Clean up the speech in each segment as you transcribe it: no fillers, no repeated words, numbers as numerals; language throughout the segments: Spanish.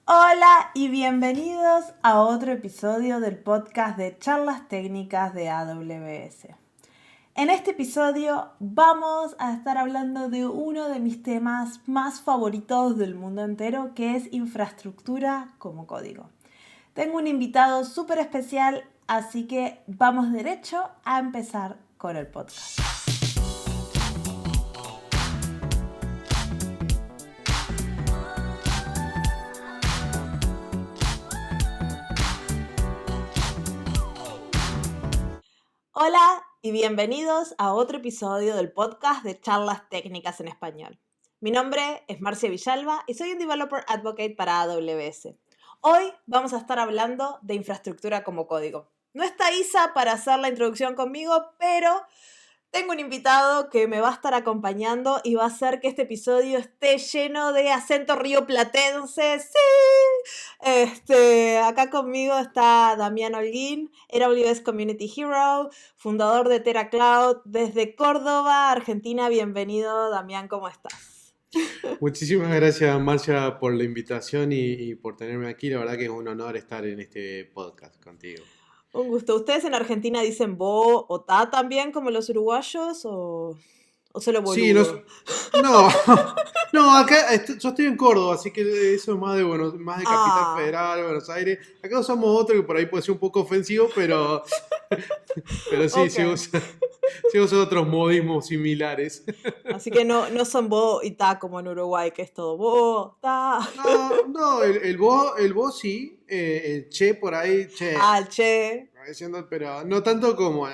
Hola y bienvenidos a otro episodio del podcast de charlas técnicas de AWS. En este episodio vamos a estar hablando de uno de mis temas más favoritos del mundo entero, que es infraestructura como código. Tengo un invitado súper especial, así que vamos derecho a empezar con el podcast. Hola y bienvenidos a otro episodio del podcast de charlas técnicas en español. Mi nombre es Marcia Villalba y soy un Developer Advocate para AWS. Hoy vamos a estar hablando de infraestructura como código. No está Isa para hacer la introducción conmigo, pero tengo un invitado que me va a estar acompañando y va a hacer que este episodio esté lleno de acento rioplatense. ¡Sí! Acá conmigo está Damián Holguín, AWS Community Hero, fundador de TerraCloud desde Córdoba, Argentina. Bienvenido, Damián, ¿cómo estás? Muchísimas gracias, Marcia, por la invitación y por tenerme aquí. La verdad que es un honor estar en este podcast contigo. Un gusto. ¿Ustedes en Argentina dicen bo o ta también como los uruguayos o solo Sí, no, boludo? no, no, acá yo estoy en Córdoba, así que eso es más de, bueno, más de Capital Ah, Federal, Buenos Aires. Acá usamos otro que por ahí puede ser un poco ofensivo, pero sí, ok. sí usa otros modismos similares. Así que no son bo y ta como en Uruguay, que es todo bo, ta. No, no, el vos sí, el che por ahí, che. Ah, el che. Pero no tanto como,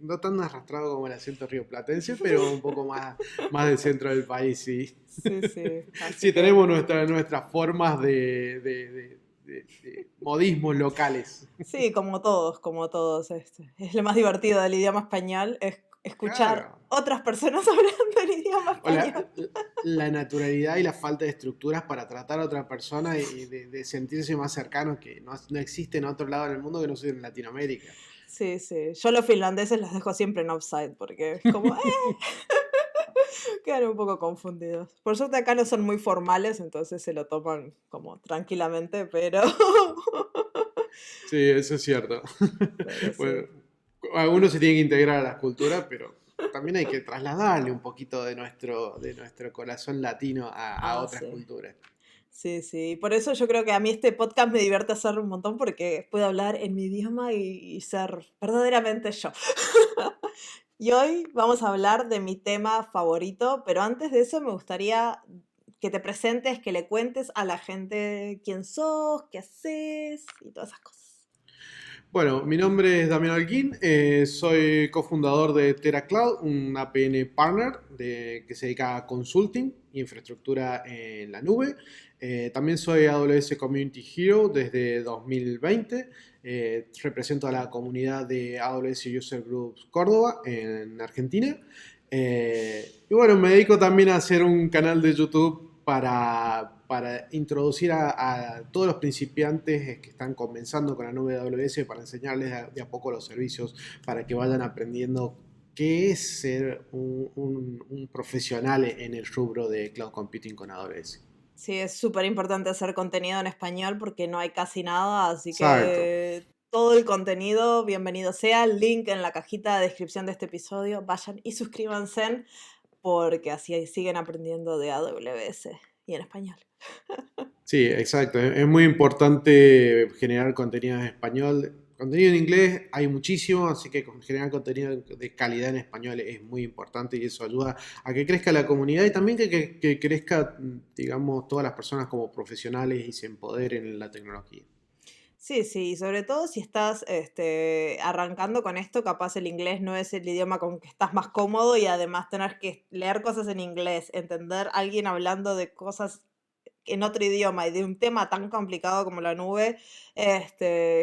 no tan arrastrado como el acento rioplatense, pero un poco más del centro del país, sí. Sí, sí. Así Sí, que tenemos nuestras formas de modismos locales. sí, como todos, como todos. Es lo más divertido del idioma español, es escuchar Claro. otras personas hablando en idioma O español. la naturalidad y la falta de estructuras para tratar a otra persona y de sentirse más cercanos que no existe en otro lado del mundo que no sea en Latinoamérica. Sí, sí. Yo los finlandeses los dejo siempre en offside porque es como, quedan un poco confundidos. Por suerte acá no son muy formales, entonces se lo toman como tranquilamente, pero, Sí, eso es cierto. pero Bueno, sí. algunos se tienen que integrar a las culturas, pero también hay que trasladarle un poquito de nuestro corazón latino a Ah, otras sí. culturas. Sí, sí. Por eso yo creo que a mí este podcast me divierte hacer un montón porque puedo hablar en mi idioma y ser verdaderamente yo. Y hoy vamos a hablar de mi tema favorito, pero antes de eso me gustaría que te presentes, que le cuentes a la gente quién sos, qué haces y todas esas cosas. Bueno, mi nombre es Damián Alquín, soy cofundador de TerraCloud, un APN partner que se dedica a consulting, infraestructura en la nube. También soy AWS Community Hero desde 2020. Represento a la comunidad de AWS User Groups Córdoba en Argentina. Y bueno, me dedico también a hacer un canal de YouTube para introducir a todos los principiantes que están comenzando con la nube de AWS, para enseñarles de a poco los servicios, para que vayan aprendiendo qué es ser un profesional en el rubro de cloud computing con AWS. Sí, es súper importante hacer contenido en español porque no hay casi nada, así Exacto. que todo el contenido, bienvenido sea, el link en la cajita de descripción de este episodio, vayan y suscríbanse porque así siguen aprendiendo de AWS y en español. Sí, exacto. Es muy importante generar contenido en español. Contenido en inglés hay muchísimo, así que generar contenido de calidad en español es muy importante y eso ayuda a que crezca la comunidad y también que crezca, digamos, todas las personas como profesionales y se empoderen en la tecnología. Sí, sí, sobre todo si estás arrancando con esto, capaz el inglés no es el idioma con que estás más cómodo y además tener que leer cosas en inglés, entender a alguien hablando de cosas en otro idioma y de un tema tan complicado como la nube,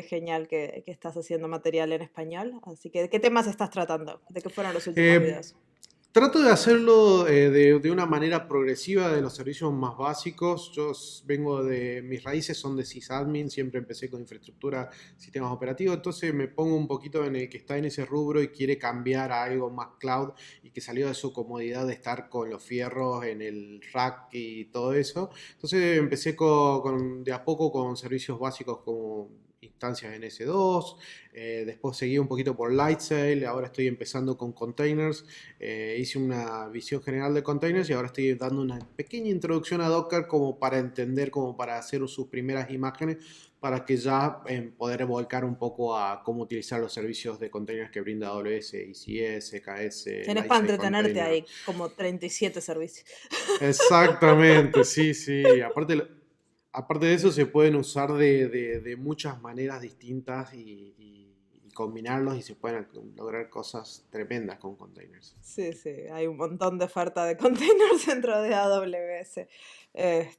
genial que estás haciendo material en español. Así que, ¿de qué temas estás tratando? ¿De qué fueron los últimos Eh, videos? Trato de hacerlo de una manera progresiva de los servicios más básicos. Vengo de, mis raíces son de sysadmin, siempre empecé con infraestructura, sistemas operativos, entonces me pongo un poquito en el que está en ese rubro y quiere cambiar a algo más cloud y que salió de su comodidad de estar con los fierros en el rack y todo eso. Entonces empecé de a poco con servicios básicos como instancias en S2, después seguí un poquito por Lightsail, ahora estoy empezando con containers. Hice una visión general de containers y ahora estoy dando una pequeña introducción a Docker como para entender, como para hacer sus primeras imágenes, para que ya poder volcar un poco a cómo utilizar los servicios de containers que brinda AWS, ECS, KS, Tenés para Lightsail entretenerte Container. ahí como 37 servicios. Exactamente, sí, sí. Aparte de eso, se pueden usar de muchas maneras distintas y combinarlos y se pueden lograr cosas tremendas con containers. Sí, sí, hay un montón de oferta de containers dentro de AWS.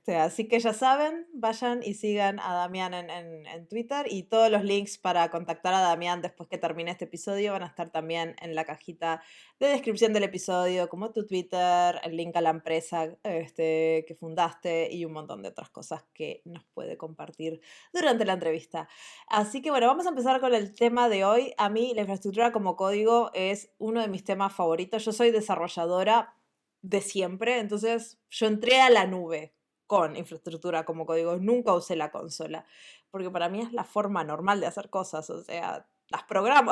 Así que ya saben, vayan y sigan a Damián en Twitter y todos los links para contactar a Damián después que termine este episodio van a estar también en la cajita de descripción del episodio, como tu Twitter, el link a la empresa que fundaste y un montón de otras cosas que nos puede compartir durante la entrevista. Así que bueno, vamos a empezar con el tema de hoy. A mí la infraestructura como código es uno de mis temas favoritos. Yo soy desarrolladora de siempre, entonces yo entré a la nube con infraestructura como código, nunca usé la consola, porque para mí es la forma normal de hacer cosas, o sea, las programo.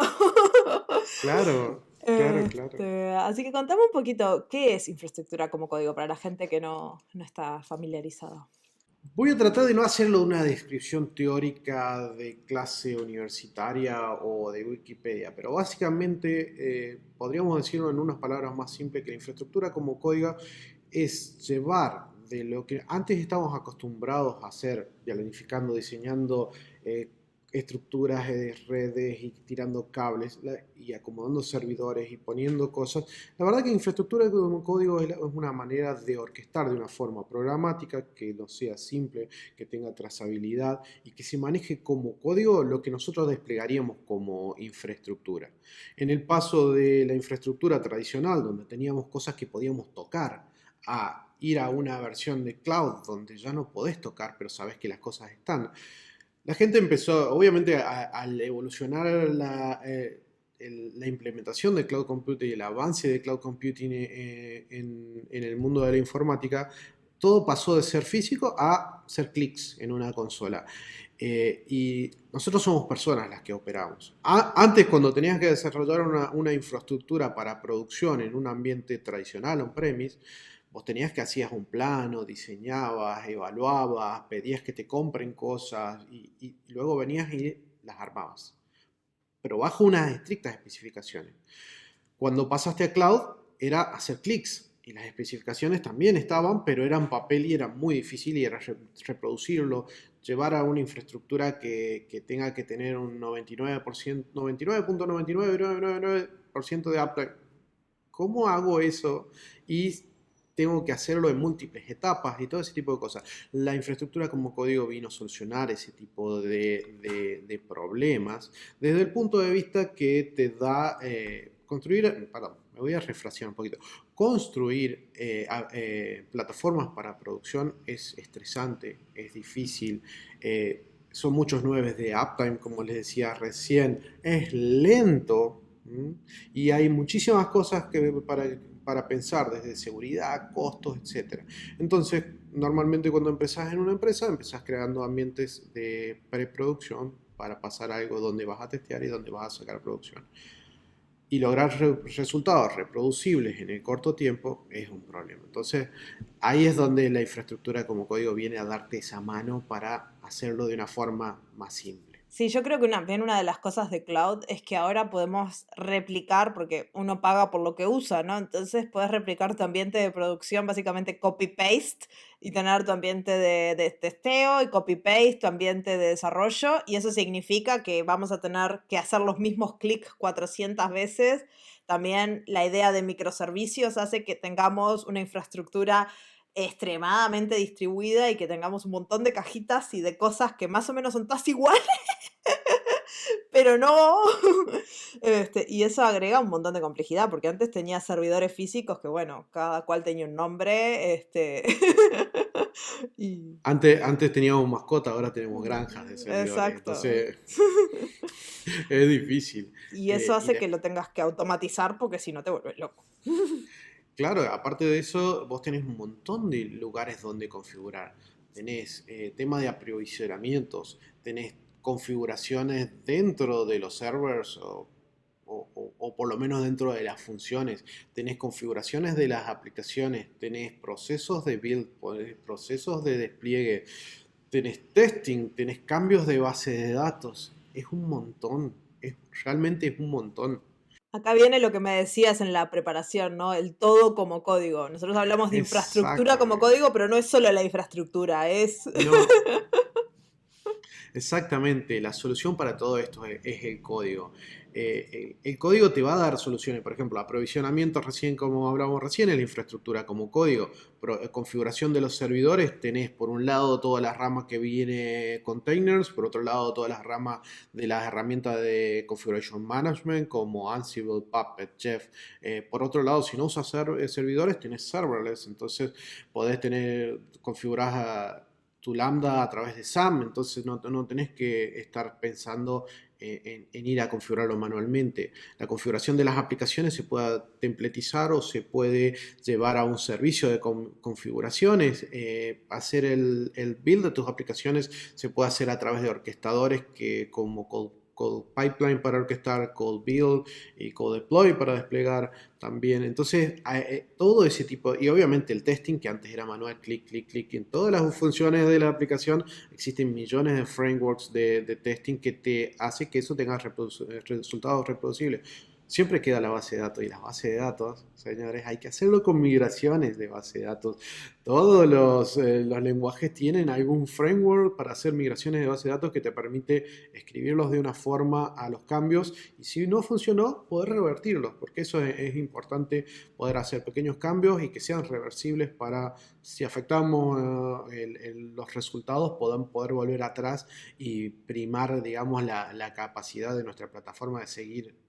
Claro, claro, claro. Así que contame un poquito, ¿qué es infraestructura como código para la gente que no está familiarizada? Voy a tratar de no hacerlo una descripción teórica de clase universitaria o de Wikipedia, pero básicamente podríamos decirlo en unas palabras más simples que la infraestructura como código es llevar de lo que antes estábamos acostumbrados a hacer, planificando, diseñando estructuras de redes y tirando cables y acomodando servidores y poniendo cosas. La verdad que infraestructura como código es una manera de orquestar de una forma programática que no sea simple, que tenga trazabilidad y que se maneje como código lo que nosotros desplegaríamos como infraestructura. En el paso de la infraestructura tradicional, donde teníamos cosas que podíamos tocar, a ir a una versión de cloud donde ya no podés tocar, pero sabes que las cosas están. La gente empezó, obviamente, al evolucionar la implementación de cloud computing y el avance de cloud computing en el mundo de la informática, todo pasó de ser físico a ser clics en una consola. Y nosotros somos personas las que operamos. Antes, cuando tenías que desarrollar una infraestructura para producción en un ambiente tradicional, on-premise, vos tenías que hacías un plano, diseñabas, evaluabas, pedías que te compren cosas y luego venías y las armabas. Pero bajo unas estrictas especificaciones. Cuando pasaste a cloud era hacer clics y las especificaciones también estaban, pero eran papel y era muy difícil y era reproducirlo, llevar a una infraestructura que tenga que tener un 99%, 99.99999% de uptime. ¿Cómo hago eso? Y tengo que hacerlo en múltiples etapas y todo ese tipo de cosas. La infraestructura como código vino a solucionar ese tipo de problemas desde el punto de vista que te da construir, perdón, me voy a refrasear un poquito. Construir plataformas para producción es estresante, es difícil. Son muchos nueves de uptime, como les decía recién, es lento. Y hay muchísimas cosas para pensar, desde seguridad, costos, etcétera. Entonces, normalmente cuando empezás en una empresa, empezás creando ambientes de preproducción para pasar a algo donde vas a testear y donde vas a sacar producción. Y lograr resultados reproducibles en el corto tiempo es un problema. Entonces, ahí es donde la infraestructura como código viene a darte esa mano para hacerlo de una forma más simple. Sí, yo creo que también una de las cosas de cloud es que ahora podemos replicar, porque uno paga por lo que usa, ¿no? Entonces puedes replicar tu ambiente de producción, básicamente copy-paste, y tener tu ambiente de testeo y copy-paste, tu ambiente de desarrollo, y eso significa que vamos a tener que hacer los mismos clics 400 veces. También la idea de microservicios hace que tengamos una infraestructura extremadamente distribuida y que tengamos un montón de cajitas y de cosas que más o menos son todas iguales pero no. Y eso agrega un montón de complejidad, porque antes tenía servidores físicos que, bueno, cada cual tenía un nombre, y Antes teníamos mascota, ahora tenemos granjas de servidores, exacto. entonces es difícil. Y eso Y hace que lo tengas que automatizar porque si no te vuelves loco. claro, aparte de eso, vos tenés un montón de lugares donde configurar. Tenés tema de aprovisionamientos, tenés configuraciones dentro de los servers o por lo menos dentro de las funciones. Tenés configuraciones de las aplicaciones, tenés procesos de build, procesos de despliegue, tenés testing, tenés cambios de base de datos. Es un montón, realmente es un montón. Acá viene lo que me decías en la preparación, ¿no? El todo como código. Nosotros hablamos de infraestructura como Exactamente. código, pero no es solo la infraestructura, es... No, exactamente, la solución para todo esto es el código. El código te va a dar soluciones, por ejemplo, aprovisionamiento recién como hablamos recién, en la infraestructura como código, configuración de los servidores, tenés por un lado todas las ramas que viene containers, por otro lado todas las ramas de las herramientas de configuration management como Ansible, Puppet, Chef. Por otro lado, si no usas servidores, tenés serverless, entonces podés tener configuradas tu lambda a través de SAM, entonces no tenés que estar pensando en ir a configurarlo manualmente. La configuración de las aplicaciones se puede templetizar o se puede llevar a un servicio de configuraciones. Hacer el build de tus aplicaciones se puede hacer a través de orquestadores que como Code Pipeline para orquestar, Code Build y Code Deploy para desplegar también. Entonces, todo ese tipo, y obviamente el testing que antes era manual, clic, clic, clic, en todas las funciones de la aplicación existen millones de frameworks de testing que te hace que eso tenga resultados reproducibles. Siempre queda la base de datos y las bases de datos, señores, hay que hacerlo con migraciones de base de datos. Todos los lenguajes tienen algún framework para hacer migraciones de base de datos que te permite escribirlos de una forma a los cambios y si no funcionó, poder revertirlos, porque eso es importante, poder hacer pequeños cambios y que sean reversibles para si afectamos los resultados, poder volver atrás y primar, digamos, la capacidad de nuestra plataforma de seguir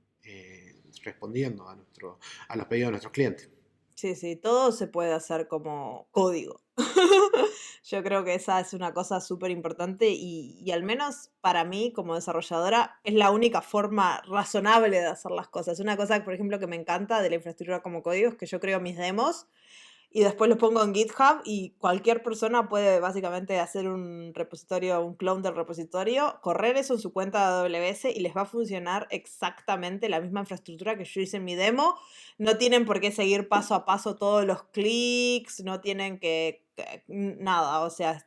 respondiendo a los pedidos de nuestros clientes. Sí, sí, todo se puede hacer como código. Yo creo que esa es una cosa súper importante y al menos para mí como desarrolladora es la única forma razonable de hacer las cosas. Una cosa, por ejemplo, que me encanta de la infraestructura como código es que yo creo mis demos y después los pongo en GitHub y cualquier persona puede básicamente hacer un repositorio, un clone del repositorio, correr eso en su cuenta de AWS y les va a funcionar exactamente la misma infraestructura que yo hice en mi demo. No tienen por qué seguir paso a paso todos los clics, no tienen nada, o sea,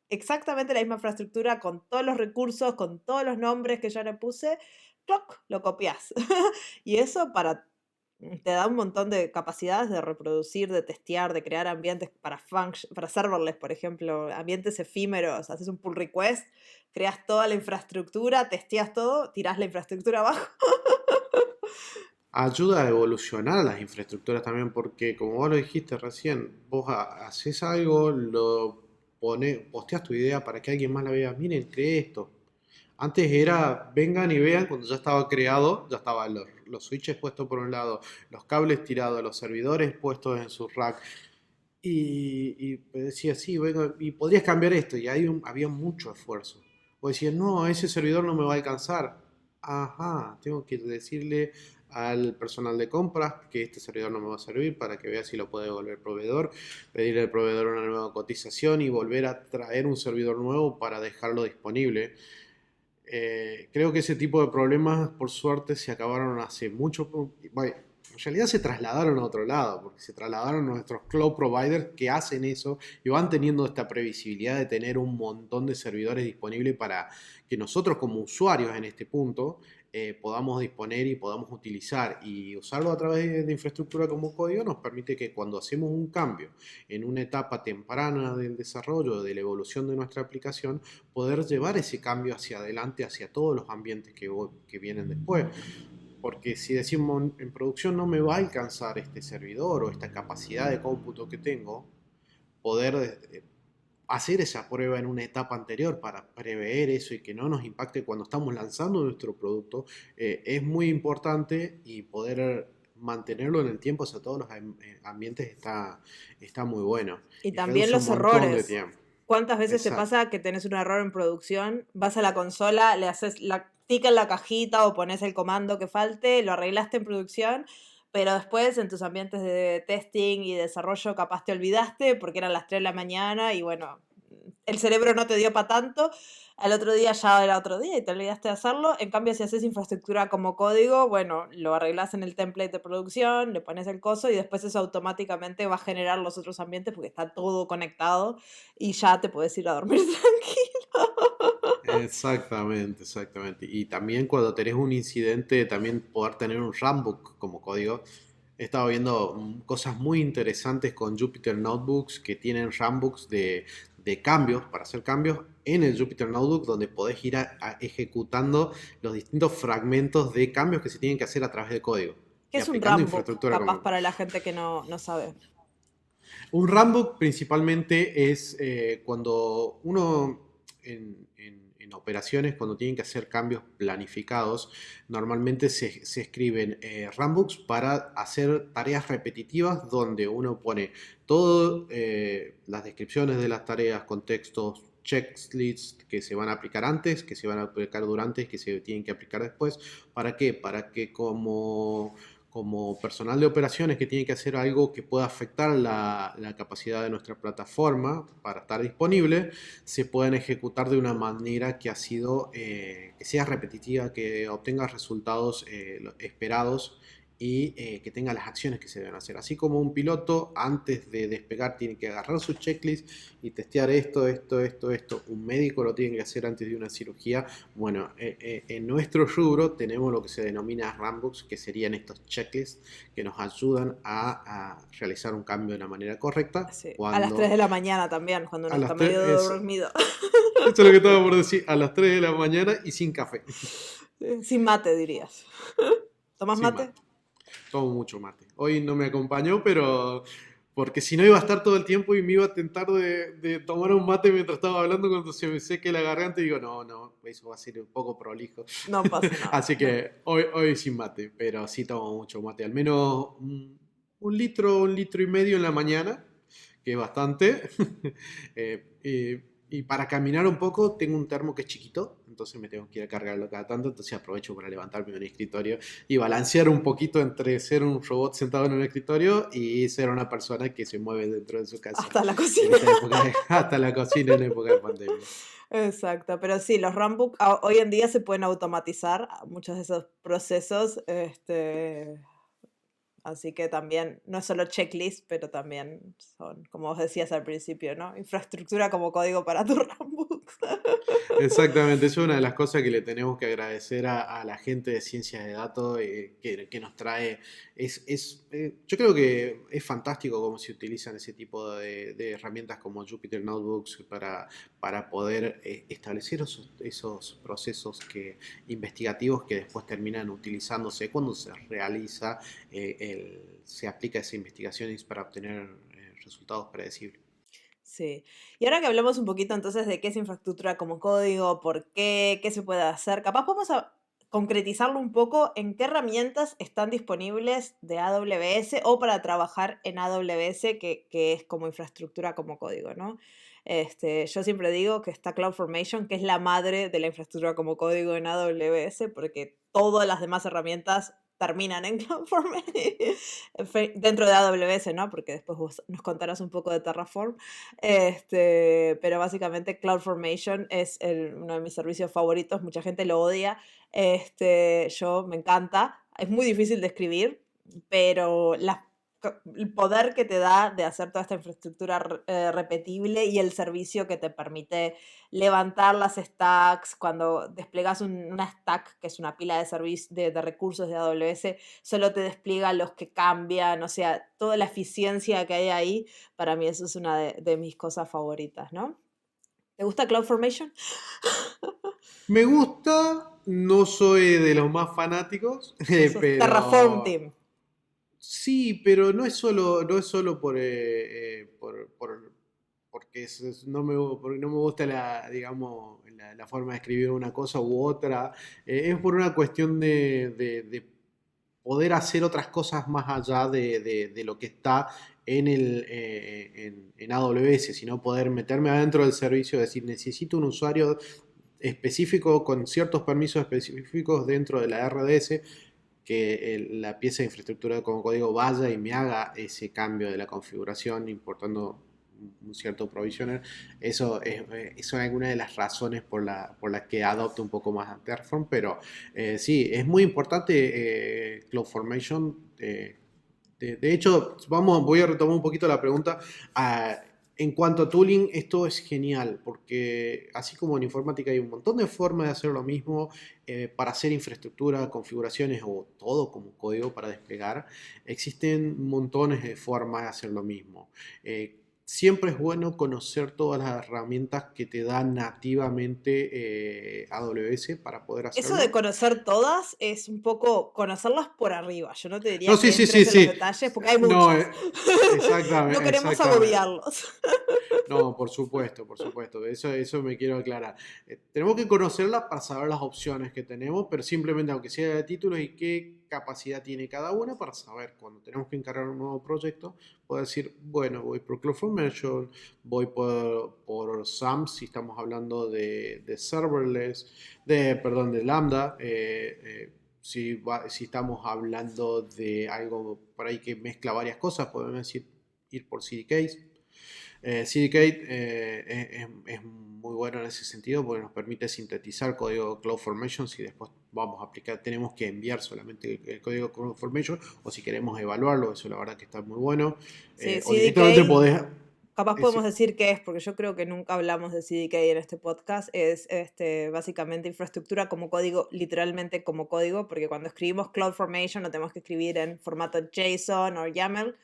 exactamente la misma infraestructura con todos los recursos, con todos los nombres que yo le puse, ¡cloc! Lo copias. Y eso te da un montón de capacidades de reproducir, de testear, de crear ambientes para serverless, por ejemplo, ambientes efímeros. Haces un pull request, creas toda la infraestructura, testeas todo, tirás la infraestructura abajo. Ayuda a evolucionar las infraestructuras también, porque como vos lo dijiste recién, vos haces algo, posteas tu idea para que alguien más la vea. Miren, creé esto. Antes era, vengan y vean, cuando ya estaba creado, ya estaban los switches puestos por un lado, los cables tirados, los servidores puestos en su rack. Y decía, sí, venga, y podrías cambiar esto, y ahí había mucho esfuerzo. O decías, no, ese servidor no me va a alcanzar. Ajá, tengo que decirle al personal de compras que este servidor no me va a servir para que vea si lo puede devolver proveedor, pedirle al proveedor una nueva cotización y volver a traer un servidor nuevo para dejarlo disponible. Creo que ese tipo de problemas, por suerte, se acabaron hace mucho. Bueno, en realidad se trasladaron a otro lado, porque se trasladaron a nuestros cloud providers que hacen eso y van teniendo esta previsibilidad de tener un montón de servidores disponibles para que nosotros como usuarios en este punto podamos disponer y podamos utilizar y usarlo a través de infraestructura como código nos permite que cuando hacemos un cambio en una etapa temprana del desarrollo, de la evolución de nuestra aplicación, poder llevar ese cambio hacia adelante, hacia todos los ambientes que vienen después. Porque si decimos en producción no me va a alcanzar este servidor o esta capacidad de cómputo que tengo, poder hacer esa prueba en una etapa anterior para prever eso y que no nos impacte cuando estamos lanzando nuestro producto es muy importante y poder mantenerlo en el tiempo, o sea, todos los ambientes está muy bueno Y y también reduce un los montón de errores. tiempo. ¿Cuántas veces te Exacto. pasa que tenés un error en producción, vas a la consola, le haces la tica en la cajita o pones el comando que falte, lo arreglaste en producción, pero después en tus ambientes de testing y desarrollo capaz te olvidaste porque eran las 3 de la mañana y bueno, el cerebro no te dio para tanto, al otro día ya era otro día y te olvidaste de hacerlo. En cambio, si haces infraestructura como código, bueno, lo arreglas en el template de producción, le pones el coso y después eso automáticamente va a generar los otros ambientes porque está todo conectado y ya te puedes ir a dormir tranquilo. Exactamente, exactamente. Y también cuando tenés un incidente, también poder tener un runbook como código. He estado viendo cosas muy interesantes con Jupyter Notebooks que tienen runbooks de cambios, para hacer cambios en el Jupyter Notebook, donde podés ir ejecutando los distintos fragmentos de cambios que se tienen que hacer a través de código ¿Qué y es un aplicando Rambook? infraestructura Capaz como... para la gente que no sabe. Un runbook principalmente es cuando uno en operaciones, cuando tienen que hacer cambios planificados, normalmente se escriben runbooks para hacer tareas repetitivas donde uno pone todas las descripciones de las tareas, contextos, checklists que se van a aplicar antes, que se van a aplicar durante, que se tienen que aplicar después. ¿Para qué? Para que como personal de operaciones que tiene que hacer algo que pueda afectar la capacidad de nuestra plataforma para estar disponible, se puedan ejecutar de una manera que que sea repetitiva, que obtenga resultados esperados y que tenga las acciones que se deben hacer. Así como un piloto antes de despegar tiene que agarrar su checklist y testear esto. Un médico lo tiene que hacer antes de una cirugía. Bueno, en nuestro rubro tenemos lo que se denomina runbooks, que serían estos checklists que nos ayudan a realizar un cambio de la manera correcta Sí, a las 3 cuando de la mañana también, cuando uno a está las 3, medio dormido. eso es lo que estaba por decir, a las 3 de la mañana y sin café. Sin mate, dirías. ¿Tomás Sin mate? mate. Tomo mucho mate. Hoy no me acompañó, pero porque si no iba a estar todo el tiempo y me iba a tentar de tomar un mate mientras estaba hablando cuando se me seque la garganta y digo, no, eso va a ser un poco prolijo. No pasa nada. Así que hoy sin mate, pero sí tomo mucho mate, al menos un litro y medio en la mañana, que es bastante. Y para caminar un poco tengo un termo que es chiquito, entonces me tengo que ir a cargarlo cada tanto, entonces aprovecho para levantarme de un escritorio y balancear un poquito entre ser un robot sentado en un escritorio y ser una persona que se mueve dentro de su casa Hasta la en cocina. esta época, hasta la cocina en época de pandemia. Exacto, pero sí, los runbook hoy en día se pueden automatizar muchos de esos procesos, así que también no es solo checklist, pero también son, como vos decías al principio, ¿no? Infraestructura como código para tus runbooks. Exactamente, eso es una de las cosas que le tenemos que agradecer a la gente de ciencias de datos que nos trae. Yo creo que es fantástico cómo se utilizan ese tipo de herramientas como Jupyter Notebooks para poder establecer esos procesos investigativos que después terminan utilizándose cuando se realiza, se aplica esa investigación para obtener resultados predecibles. Sí. Y ahora que hablamos un poquito entonces de qué es infraestructura como código, por qué se puede hacer, capaz vamos a concretizarlo un poco en qué herramientas están disponibles de AWS o para trabajar en AWS, que es como infraestructura como código, ¿no? Yo siempre digo que está CloudFormation, que es la madre de la infraestructura como código en AWS, porque todas las demás herramientas terminan en CloudFormation dentro de AWS, ¿no? Porque después vos nos contarás un poco de Terraform. Pero básicamente CloudFormation es uno de mis servicios favoritos, mucha gente lo odia, yo me encanta, es muy difícil de escribir, pero el poder que te da de hacer toda esta infraestructura repetible y el servicio que te permite levantar las stacks, cuando desplegas una stack, que es una pila de recursos de AWS, solo te despliega los que cambian, o sea, toda la eficiencia que hay ahí, para mí eso es una de mis cosas favoritas, ¿no? ¿Te gusta CloudFormation? Me gusta, no soy de los más fanáticos, Vos sos Terraform pero Team. sí, pero no es solo por porque porque no me gusta digamos, la forma de escribir una cosa u otra. Es por una cuestión de poder hacer otras cosas más allá de lo que está en AWS, sino poder meterme adentro del servicio, decir, necesito un usuario específico con ciertos permisos específicos dentro de la RDS, que la pieza de infraestructura como código vaya y me haga ese cambio de la configuración importando un cierto provisioner. Son algunas de las razones por las que adopto un poco más a Terraform, pero sí, es muy importante CloudFormation. De hecho, voy a retomar un poquito la pregunta. Ah, en cuanto a tooling, esto es genial, porque así como en informática hay un montón de formas de hacer lo mismo, para hacer infraestructura, configuraciones o todo como código para desplegar, existen montones de formas de hacer lo mismo. Siempre es bueno conocer todas las herramientas que te da nativamente AWS para poder Eso de hacerlo. conocer todas es un poco conocerlas por arriba. Yo no te No, diría sí, que sí, sí, entres en los sí. detalles porque hay No, muchas. No exactamente, queremos exactamente. agobiarlos. No, por supuesto, por supuesto. Eso me quiero aclarar. Tenemos que conocerlas para saber las opciones que tenemos, pero simplemente, aunque sea de títulos y qué capacidad tiene cada una, para saber cuando tenemos que encargar un nuevo proyecto, poder decir, bueno, voy por CloudFormation, voy por SAMS, si estamos hablando de serverless, perdón, de Lambda. Si estamos hablando de algo por ahí que mezcla varias cosas, podemos decir ir por CDKs. CDK es muy bueno en ese sentido porque nos permite sintetizar código CloudFormation si después vamos a aplicar, tenemos que enviar solamente el código CloudFormation o si queremos evaluarlo, eso la verdad que está muy bueno. Sí, O directamente CDK, podés... capaz podemos decir, decir qué es, porque yo creo que nunca hablamos de CDK en este podcast. Es básicamente infraestructura como código, literalmente como código, porque cuando escribimos CloudFormation lo tenemos que escribir en formato JSON o YAML.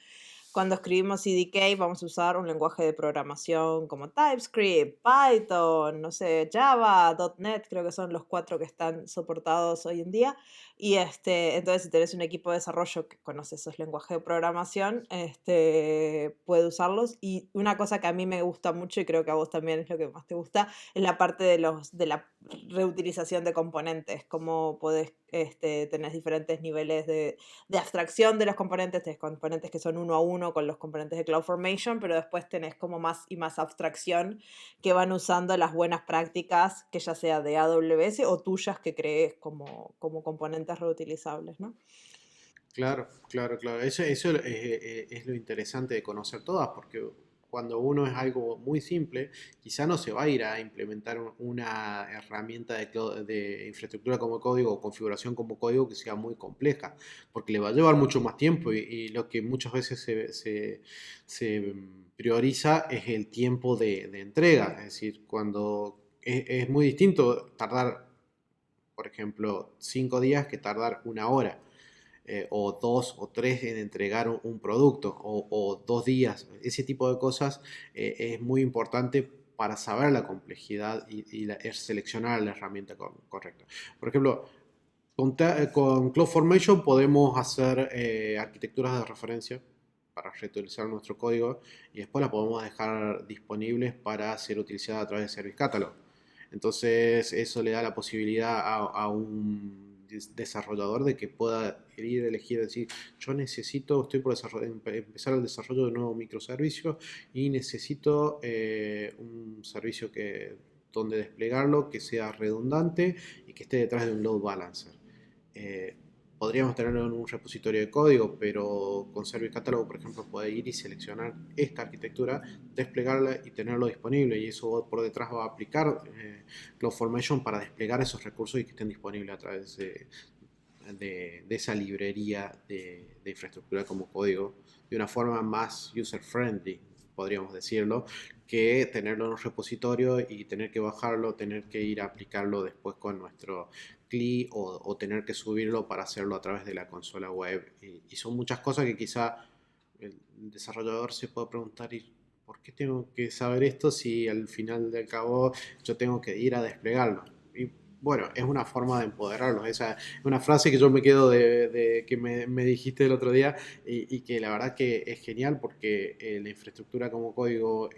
Cuando escribimos CDK vamos a usar un lenguaje de programación como TypeScript, Python, no sé, Java, .NET, creo que son los 4 que están soportados hoy en día. Y entonces si tenés un equipo de desarrollo que conoce esos lenguajes de programación, puede usarlos. Y una cosa que a mí me gusta mucho y creo que a vos también es lo que más te gusta, es la parte de la reutilización de componentes, cómo podés, tenés diferentes niveles de abstracción de los componentes, tenés componentes que son uno a uno con los componentes de CloudFormation, pero después tenés como más y más abstracción que van usando las buenas prácticas, que ya sea de AWS o tuyas que crees como componentes reutilizables, ¿no? claro, claro, claro. Eso es lo interesante de conocer todas, porque cuando uno es algo muy simple, quizá no se va a ir a implementar una herramienta de infraestructura como código o configuración como código que sea muy compleja, porque le va a llevar mucho más tiempo y lo que muchas veces se prioriza es el tiempo de entrega. Es decir, cuando es muy distinto tardar, por ejemplo, 5 días que tardar una hora, o 2 o 3 en entregar un producto, o 2 días. Ese tipo de cosas es muy importante para saber la complejidad y seleccionar la herramienta correcta. Por ejemplo, con CloudFormation podemos hacer arquitecturas de referencia para reutilizar nuestro código y después la podemos dejar disponibles para ser utilizada a través de Service Catalog. Entonces eso le da la posibilidad a un desarrollador de que pueda ir a elegir, decir, yo necesito, estoy por empezar el desarrollo de un nuevo microservicio y necesito un servicio donde desplegarlo, que sea redundante y que esté detrás de un load balancer. Eh, Podríamos tenerlo en un repositorio de código, pero con Service Catalog, por ejemplo, puede ir y seleccionar esta arquitectura, desplegarla y tenerlo disponible. Y eso por detrás va a aplicar CloudFormation para desplegar esos recursos y que estén disponibles a través de esa librería de infraestructura como código de una forma más user-friendly, podríamos decirlo, que tenerlo en un repositorio y tener que bajarlo, tener que ir a aplicarlo después con nuestro CLI o tener que subirlo para hacerlo a través de la consola web. Y son muchas cosas que quizá el desarrollador se puede preguntar, ¿y por qué tengo que saber esto si al final del cabo yo tengo que ir a desplegarlo? Y bueno, es una forma de empoderarlos. Esa es una frase que yo me quedo de que me dijiste el otro día y que la verdad que es genial porque la infraestructura como código,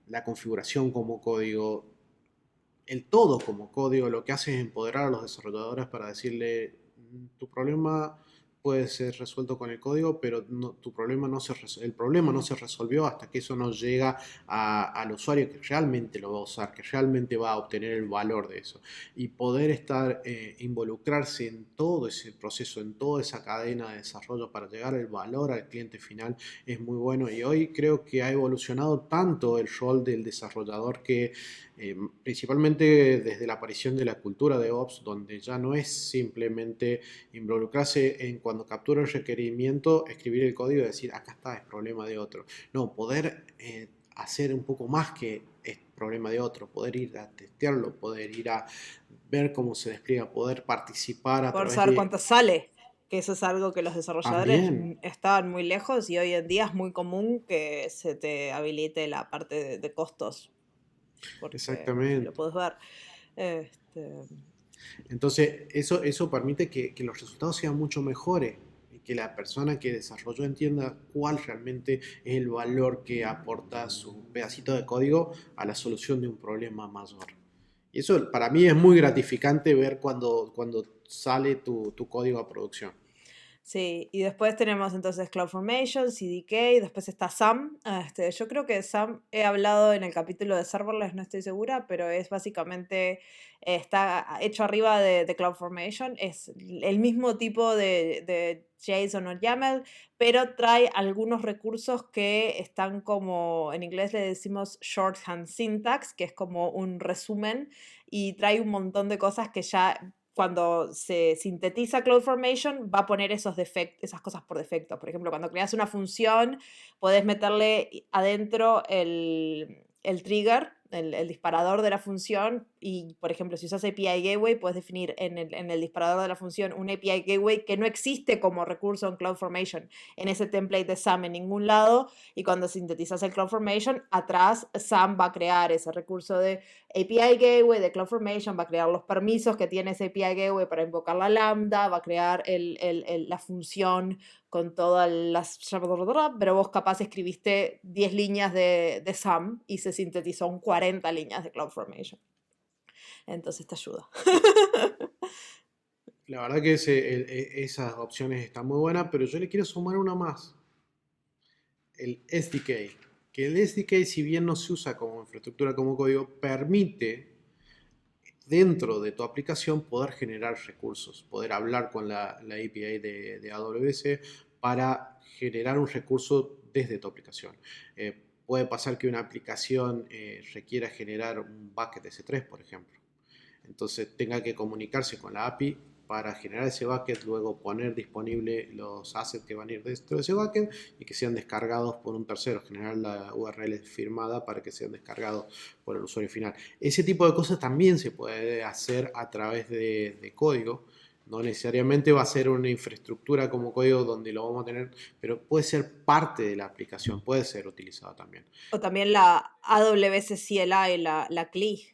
la configuración como código, el todo como código, lo que hace es empoderar a los desarrolladores para decirle, tu problema puede ser resuelto con el código, pero tu problema el problema no se resolvió hasta que eso no llega al usuario que realmente lo va a usar, que realmente va a obtener el valor de eso. Y poder involucrarse en todo ese proceso, en toda esa cadena de desarrollo para llegar al valor al cliente final es muy bueno. Y hoy creo que ha evolucionado tanto el rol del desarrollador que principalmente desde la aparición de la cultura de Ops, donde ya no es simplemente involucrarse en cuando captura el requerimiento, escribir el código y decir, acá está, es problema de otro. No, poder hacer un poco más que es problema de otro, poder ir a testearlo, poder ir a ver cómo se despliega, poder participar a Poder través saber de... cuánto sale, que eso es algo que los desarrolladores También, estaban muy lejos y hoy en día es muy común que se te habilite la parte de costos, porque lo exactamente. puedes ver. Este, Entonces, eso permite que los resultados sean mucho mejores y que la persona que desarrolló entienda cuál realmente es el valor que aporta su pedacito de código a la solución de un problema mayor. Y eso para mí es muy gratificante ver cuando sale tu código a producción. Sí, y después tenemos entonces CloudFormation, CDK, después está SAM. Yo creo que SAM he hablado en el capítulo de serverless, no estoy segura, pero es básicamente, está hecho arriba de CloudFormation, es el mismo tipo de JSON o YAML, pero trae algunos recursos que están como, en inglés le decimos shorthand syntax, que es como un resumen, y trae un montón de cosas que ya cuando se sintetiza CloudFormation, va a poner esas cosas por defecto. Por ejemplo, cuando creas una función, podés meterle adentro el trigger, el disparador de la función, y por ejemplo, si usas API Gateway, puedes definir en el disparador de la función un API Gateway que no existe como recurso en CloudFormation, en ese template de SAM en ningún lado, y cuando sintetizas el CloudFormation, atrás SAM va a crear ese recurso de API Gateway de CloudFormation, va a crear los permisos que tiene ese API Gateway para invocar la lambda, va a crear la función con todas las... Pero vos capaz escribiste 10 líneas de SAM y se sintetizó en 40 líneas de CloudFormation. Entonces te ayuda. La verdad que esas opciones están muy buenas, pero yo le quiero sumar una más, el SDK. Que el SDK, si bien no se usa como infraestructura como código, permite dentro de tu aplicación poder generar recursos, poder hablar con la API de AWS para generar un recurso desde tu aplicación. Puede pasar que una aplicación requiera generar un bucket S3, por ejemplo. Entonces tenga que comunicarse con la API para generar ese bucket, luego poner disponible los assets que van a ir dentro de ese bucket y que sean descargados por un tercero, generar la URL firmada para que sean descargados por el usuario final. Ese tipo de cosas también se puede hacer a través de código. No necesariamente va a ser una infraestructura como código donde lo vamos a tener, pero puede ser parte de la aplicación, puede ser utilizado también. O también la AWS CLI, la CLI.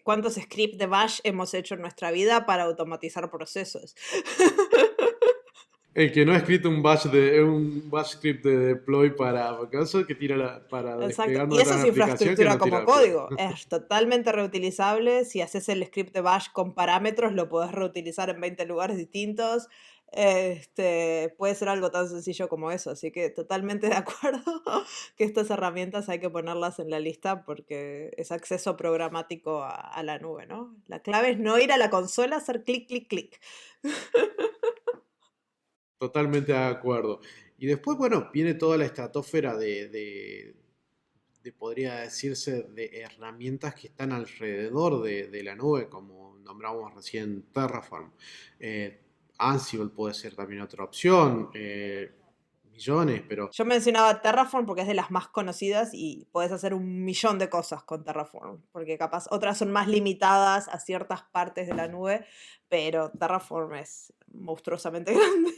¿Cuántos scripts de bash hemos hecho en nuestra vida para automatizar procesos? El que no ha escrito un bash script de deploy para caso que para Exacto. desplegar Y eso es nuestras aplicaciones que infraestructura no tira como la play. código. Es totalmente reutilizable. Si haces el script de bash con parámetros, lo puedes reutilizar en 20 lugares distintos. Puede ser algo tan sencillo como eso. Así que totalmente de acuerdo que estas herramientas hay que ponerlas en la lista porque es acceso programático a la nube, ¿no? La clave es no ir a la consola, hacer clic, clic, clic. Totalmente de acuerdo. Y después, bueno, viene toda la estratosfera podría decirse, de herramientas que están alrededor de la nube, como nombramos recién Terraform. Eh, Ansible puede ser también otra opción. Millones, pero Yo mencionaba Terraform porque es de las más conocidas y puedes hacer un millón de cosas con Terraform, porque capaz otras son más limitadas a ciertas partes de la nube, pero Terraform es monstruosamente grande.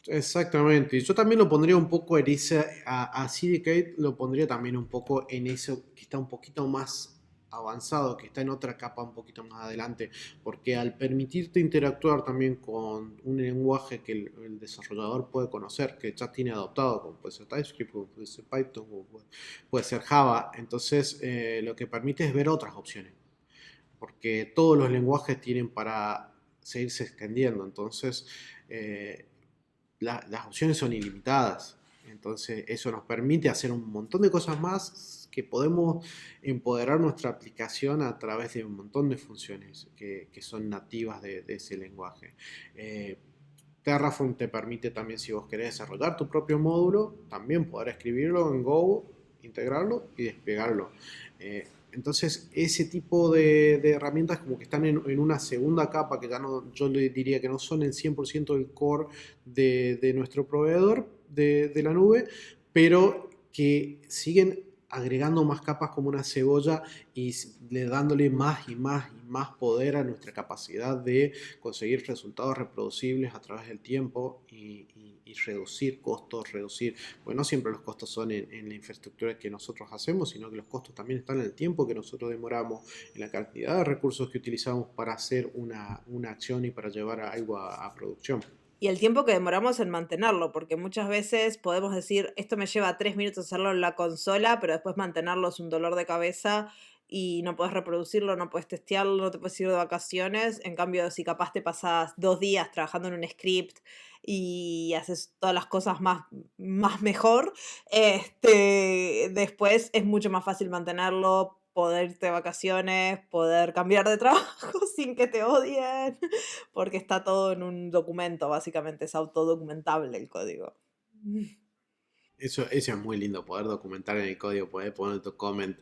exactamente. Yo también lo pondría un poco a CDK lo pondría también un poco en eso que está un poquito más avanzado que está en otra capa un poquito más adelante, porque al permitirte interactuar también con un lenguaje que el desarrollador puede conocer, que ya tiene adoptado, como puede ser TypeScript, como puede ser Python, como puede ser Java, entonces lo que permite es ver otras opciones, porque todos los lenguajes tienen para seguirse extendiendo, entonces eh, las opciones son ilimitadas. Entonces eso nos permite hacer un montón de cosas más que podemos empoderar nuestra aplicación a través de un montón de funciones que son nativas de ese lenguaje. Eh, Terraform te permite también, si vos querés desarrollar tu propio módulo, también poder escribirlo en Go, integrarlo y desplegarlo. Entonces, ese tipo de herramientas como que están en una segunda capa que ya no, yo le diría que no son el 100% del core de nuestro proveedor de la nube, pero que siguen agregando más capas como una cebolla y dándole más y más y más poder a nuestra capacidad de conseguir resultados reproducibles a través del tiempo y reducir costos, bueno, no siempre los costos son en la infraestructura que nosotros hacemos, sino que los costos también están en el tiempo que nosotros demoramos, en la cantidad de recursos que utilizamos para hacer una acción y para llevar algo a producción. Y el tiempo que demoramos en mantenerlo, porque muchas veces podemos decir, esto me lleva 3 minutos hacerlo en la consola, pero después mantenerlo es un dolor de cabeza y no puedes reproducirlo, no puedes testearlo, no te puedes ir de vacaciones. En cambio, si capaz te pasas 2 días trabajando en un script y haces todas las cosas más mejor, después es mucho más fácil mantenerlo, poder irte de vacaciones, poder cambiar de trabajo sin que te odien, porque está todo en un documento, básicamente es autodocumentable el código. Eso es muy lindo, poder documentar en el código, poder poner tu comment,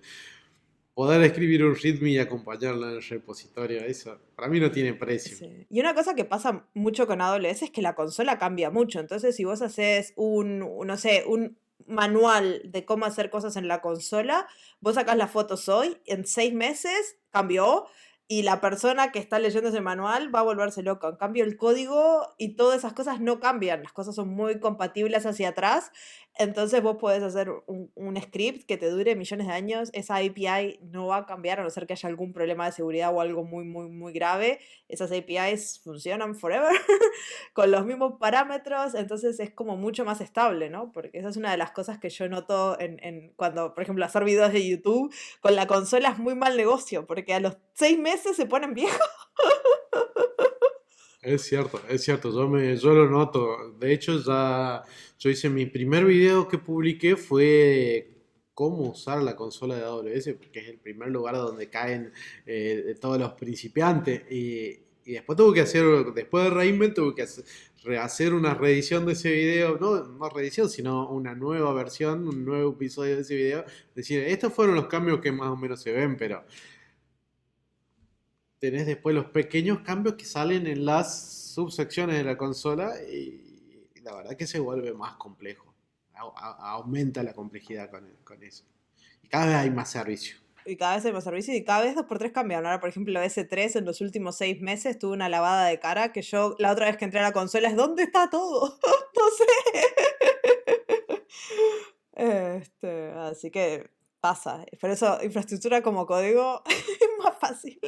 poder escribir un README y acompañarlo en el repositorio. Eso para mí no tiene precio. Sí. Y una cosa que pasa mucho con AWS es que la consola cambia mucho. Entonces, si vos haces no sé, un manual de cómo hacer cosas en la consola, vos sacás las fotos hoy, en 6 meses cambió y la persona que está leyendo ese manual va a volverse loca. En cambio, el código y todas esas cosas no cambian. Las cosas son muy compatibles hacia atrás. Entonces, vos podés hacer un script que te dure millones de años. Esa API no va a cambiar a no ser que haya algún problema de seguridad o algo muy, muy, muy grave. Esas APIs funcionan forever con los mismos parámetros, entonces es como mucho más estable, ¿no? Porque esa es una de las cosas que yo noto cuando, por ejemplo, hacer videos de YouTube con la consola es muy mal negocio, porque a los 6 meses se ponen viejos. Es cierto, yo lo noto. De hecho, yo hice mi primer video que publiqué fue cómo usar la consola de AWS, porque es el primer lugar donde caen todos los principiantes. Y después después de Reinvent, tuve que rehacer una reedición de ese video, no reedición, sino una nueva versión, un nuevo episodio de ese video. Decir, estos fueron los cambios que más o menos se ven, pero tenés después los pequeños cambios que salen en las subsecciones de la consola y la verdad que se vuelve más complejo. Aumenta la complejidad con eso. Y cada vez hay más servicio. Y cada vez hay más servicios y cada vez 2x3 cambian. Ahora, por ejemplo, S3 en los últimos 6 meses tuvo una lavada de cara que yo la otra vez que entré a la consola es ¿dónde está todo? No sé. Así que pasa. Por eso, infraestructura como código es más fácil.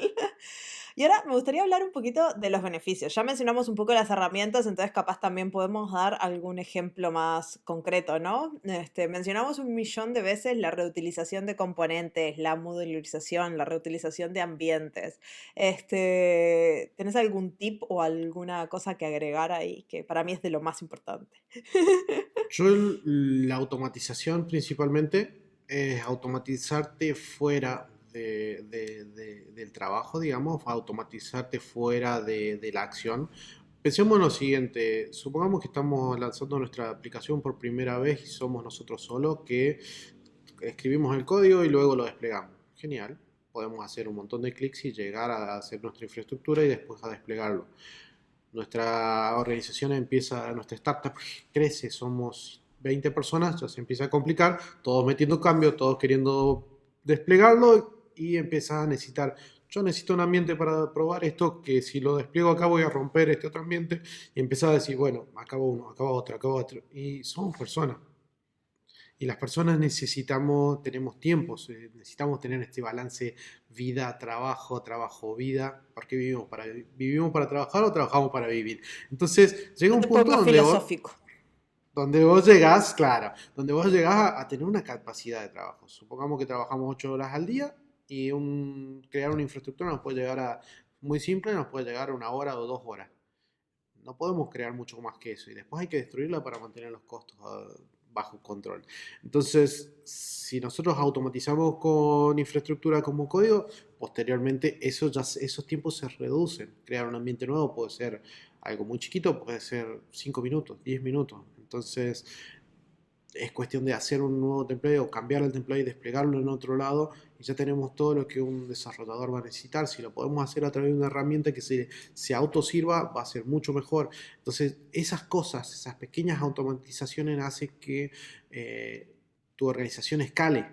Y ahora me gustaría hablar un poquito de los beneficios. Ya mencionamos un poco las herramientas, entonces capaz también podemos dar algún ejemplo más concreto, ¿no? Mencionamos un millón de veces la reutilización de componentes, la modularización, la reutilización de ambientes. ¿Tenés algún tip o alguna cosa que agregar ahí que para mí es de lo más importante? Yo la automatización principalmente es automatizarte fuera del trabajo, digamos, automatizarte fuera de la acción. Pensemos en lo siguiente, supongamos que estamos lanzando nuestra aplicación por primera vez y somos nosotros solos que escribimos el código y luego lo desplegamos. Genial, podemos hacer un montón de clics y llegar a hacer nuestra infraestructura y después a desplegarlo. Nuestra organización nuestra startup crece, somos 20 personas, ya se empieza a complicar, todos metiendo cambio, todos queriendo desplegarlo y empieza a necesitar, yo necesito un ambiente para probar esto, que si lo despliego acá voy a romper este otro ambiente y empieza a decir, bueno, acabo uno, acabo otro, y somos personas. Y las personas tenemos tiempos, necesitamos tener este balance vida-trabajo, trabajo-vida, porque vivimos para trabajar o trabajamos para vivir. Entonces, llega No un te punto pongas filosófico. donde vos llegás, claro, donde vos llegás a tener una capacidad de trabajo. Supongamos que trabajamos 8 horas al día y crear una infraestructura nos puede llegar muy simple, nos puede llegar a 1 hora o 2 horas. No podemos crear mucho más que eso y después hay que destruirla para mantener los costos bajo control. Entonces, si nosotros automatizamos con infraestructura como código, posteriormente esos tiempos se reducen. Crear un ambiente nuevo puede ser algo muy chiquito, puede ser 5 minutos, 10 minutos. Entonces, es cuestión de hacer un nuevo template o cambiar el template y desplegarlo en otro lado y ya tenemos todo lo que un desarrollador va a necesitar. Si lo podemos hacer a través de una herramienta que se autosirva, va a ser mucho mejor. Entonces, esas cosas, esas pequeñas automatizaciones hacen que tu organización escale.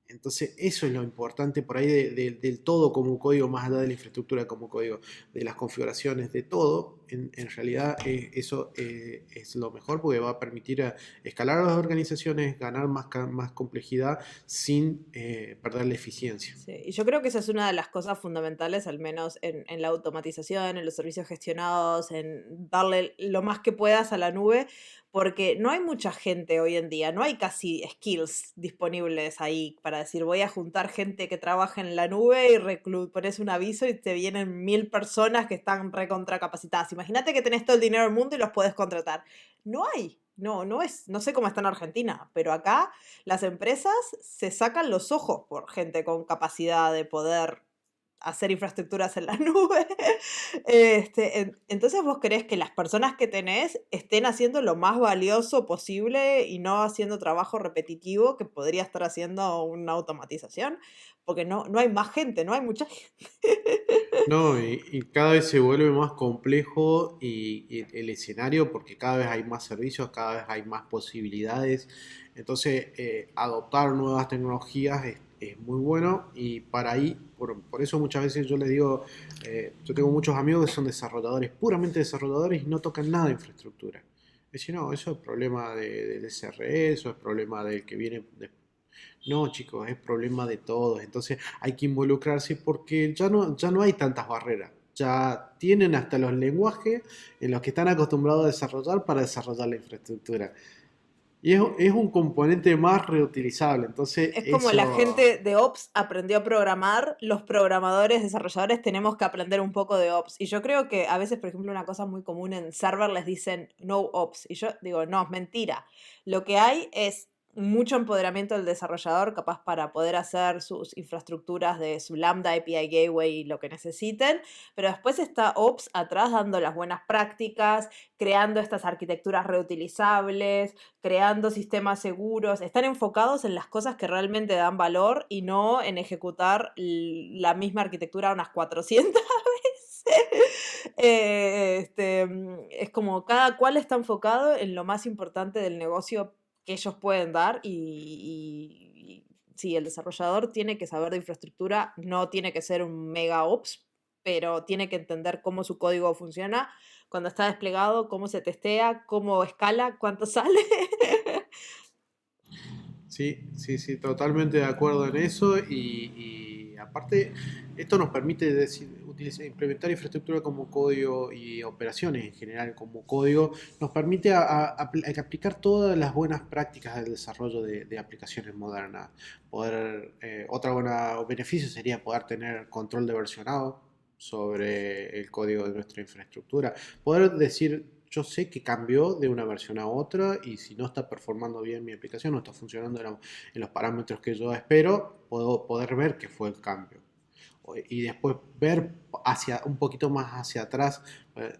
Entonces, eso es lo importante por ahí del todo como código, más allá de la infraestructura como código, de las configuraciones, de todo. En realidad, eso es lo mejor porque va a permitir escalar a las organizaciones, ganar más complejidad sin perder la eficiencia. Sí, y yo creo que esa es una de las cosas fundamentales, al menos en la automatización, en los servicios gestionados, en darle lo más que puedas a la nube, porque no hay mucha gente hoy en día, no hay casi skills disponibles ahí para decir voy a juntar gente que trabaje en la nube y pones un aviso y te vienen 1000 personas que están recontracapacitadas. Imagínate que tenés todo el dinero del mundo y los puedes contratar. No hay, no sé cómo está en Argentina, pero acá las empresas se sacan los ojos por gente con capacidad de poder hacer infraestructuras en la nube. Entonces vos querés que las personas que tenés estén haciendo lo más valioso posible y no haciendo trabajo repetitivo que podría estar haciendo una automatización, porque no hay más gente, no hay mucha gente. No, y cada vez se vuelve más complejo y el escenario porque cada vez hay más servicios, cada vez hay más posibilidades. Entonces, adoptar nuevas tecnologías es muy bueno y para ahí, por eso muchas veces yo les digo, yo tengo muchos amigos que son desarrolladores, puramente desarrolladores y no tocan nada de infraestructura. Es decir, no, eso es problema del SRE, eso es problema del que viene no, chicos, es problema de todos. Entonces hay que involucrarse porque ya no hay tantas barreras. Ya tienen hasta los lenguajes en los que están acostumbrados a desarrollar para desarrollar la infraestructura. Y es un componente más reutilizable. Entonces Es como la eso, gente de Ops aprendió a programar, los programadores, desarrolladores tenemos que aprender un poco de Ops. Y yo creo que a veces, por ejemplo, una cosa muy común en server les dicen no Ops. Y yo digo, no, es mentira. Lo que hay es mucho empoderamiento del desarrollador, capaz para poder hacer sus infraestructuras de su Lambda, API Gateway y lo que necesiten. Pero después está Ops atrás dando las buenas prácticas, creando estas arquitecturas reutilizables, creando sistemas seguros, están enfocados en las cosas que realmente dan valor y no en ejecutar la misma arquitectura unas 400 veces. Es como cada cual está enfocado en lo más importante del negocio que ellos pueden dar y sí, el desarrollador tiene que saber de infraestructura, no tiene que ser un mega ops, pero tiene que entender cómo su código funciona cuando está desplegado, cómo se testea, cómo escala, cuánto sale. sí, sí, sí, totalmente de acuerdo en eso. Y aparte, esto nos permite implementar infraestructura como código y operaciones en general como código. Nos permite aplicar todas las buenas prácticas del desarrollo de aplicaciones modernas. Otra buena beneficio sería poder tener control de versionado sobre el código de nuestra infraestructura. Poder decir, yo sé que cambió de una versión a otra y si no está performando bien mi aplicación, no está funcionando en los parámetros que yo espero, puedo poder ver que fue el cambio. Y después ver un poquito más hacia atrás,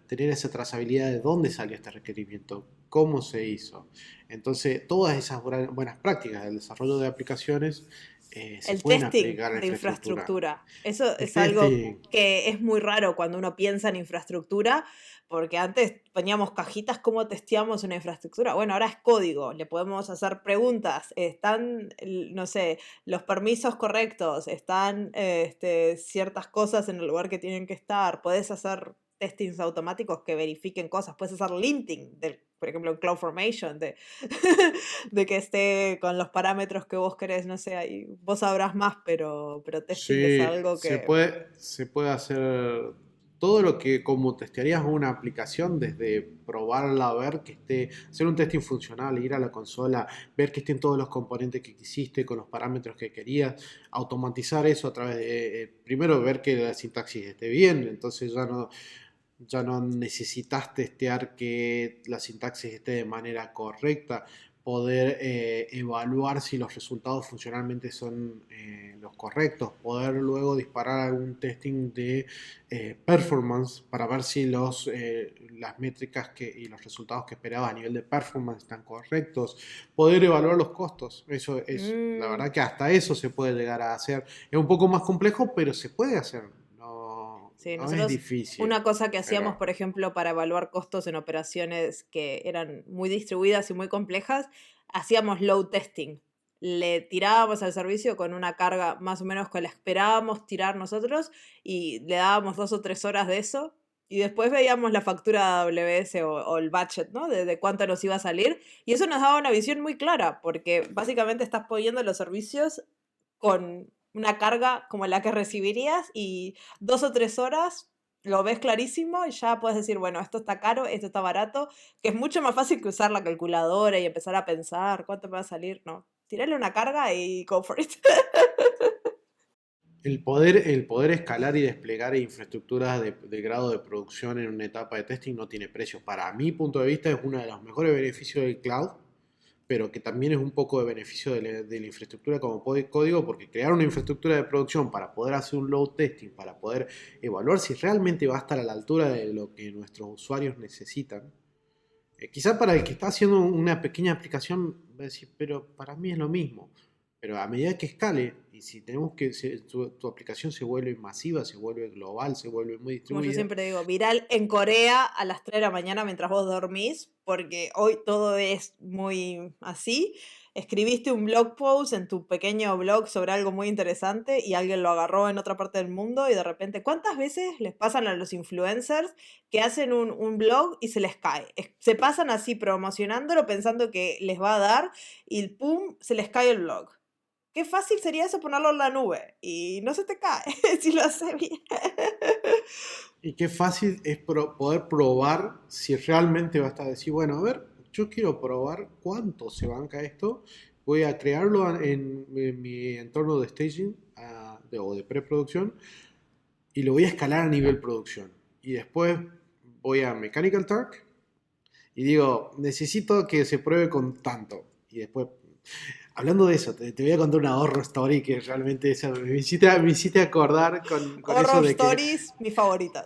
tener esa trazabilidad de dónde salió este requerimiento, cómo se hizo. Entonces, todas esas buenas prácticas del desarrollo de aplicaciones se El pueden testing aplicar a la de infraestructura. infraestructura. Eso El es algo testing. que es muy raro cuando uno piensa en infraestructura, porque antes poníamos cajitas, ¿cómo testeamos una infraestructura? Bueno, ahora es código, le podemos hacer preguntas, están, no sé, los permisos correctos, están ciertas cosas en el lugar que tienen que estar, puedes hacer testings automáticos que verifiquen cosas, puedes hacer linting del por ejemplo, en CloudFormation, de que esté con los parámetros que vos querés, no sé, ahí vos sabrás más, pero testing es Sí, algo que... se puede hacer todo lo que como testearías una aplicación, desde probarla, ver que esté, hacer un testing funcional, ir a la consola, ver que estén todos los componentes que quisiste con los parámetros que querías, automatizar eso a través de, primero ver que la sintaxis esté bien, entonces ya no necesitas testear que la sintaxis esté de manera correcta, poder evaluar si los resultados funcionalmente son los correctos, poder luego disparar algún testing de performance para ver si las métricas y los resultados que esperabas a nivel de performance están correctos, poder evaluar los costos. Eso es, la Mm, verdad que hasta eso se puede llegar a hacer. Es un poco más complejo, pero se puede hacer. sí, No es nosotros difícil, una cosa que hacíamos, pero por ejemplo, para evaluar costos en operaciones que eran muy distribuidas y muy complejas, hacíamos load testing. Le tirábamos al servicio con una carga más o menos que la esperábamos tirar nosotros y le dábamos 2 o 3 horas de eso y después veíamos la factura de AWS o el budget, ¿no? De cuánto nos iba a salir y eso nos daba una visión muy clara porque básicamente estás poniendo los servicios con una carga como la que recibirías y 2 o 3 horas lo ves clarísimo y ya puedes decir, bueno, esto está caro, esto está barato, que es mucho más fácil que usar la calculadora y empezar a pensar cuánto me va a salir, no. Tirarle una carga y go for it. el poder escalar y desplegar infraestructuras de grado de producción en una etapa de testing no tiene precio. Para mi punto de vista es uno de los mejores beneficios del cloud, pero que también es un poco de beneficio de la infraestructura como código, porque crear una infraestructura de producción para poder hacer un load testing, para poder evaluar si realmente va a estar a la altura de lo que nuestros usuarios necesitan. Quizá para el que está haciendo una pequeña aplicación va a decir, pero para mí es lo mismo. Pero a medida que escale, y si tenemos que tu aplicación se vuelve masiva, se vuelve global, se vuelve muy Como yo distribuida. siempre digo, viral en Corea a las 3 de la mañana mientras vos dormís, porque hoy todo es muy así. Escribiste un blog post en tu pequeño blog sobre algo muy interesante y alguien lo agarró en otra parte del mundo y de repente, ¿cuántas veces les pasan a los influencers que hacen un blog y se les cae? Se pasan así promocionándolo pensando que les va a dar y ¡pum! Se les cae el blog. Qué fácil sería eso ponerlo en la nube y no se te cae si lo haces bien. Y qué fácil es poder probar si realmente va a estar decir, bueno, a ver, yo quiero probar cuánto se banca esto. Voy a crearlo en mi entorno de staging o de preproducción y lo voy a escalar a nivel producción. Y después voy a Mechanical Turk y digo, necesito que se pruebe con tanto. Y después, hablando de eso, te voy a contar una horror story que realmente me hiciste acordar con eso Horror de que Stories, mis favoritas.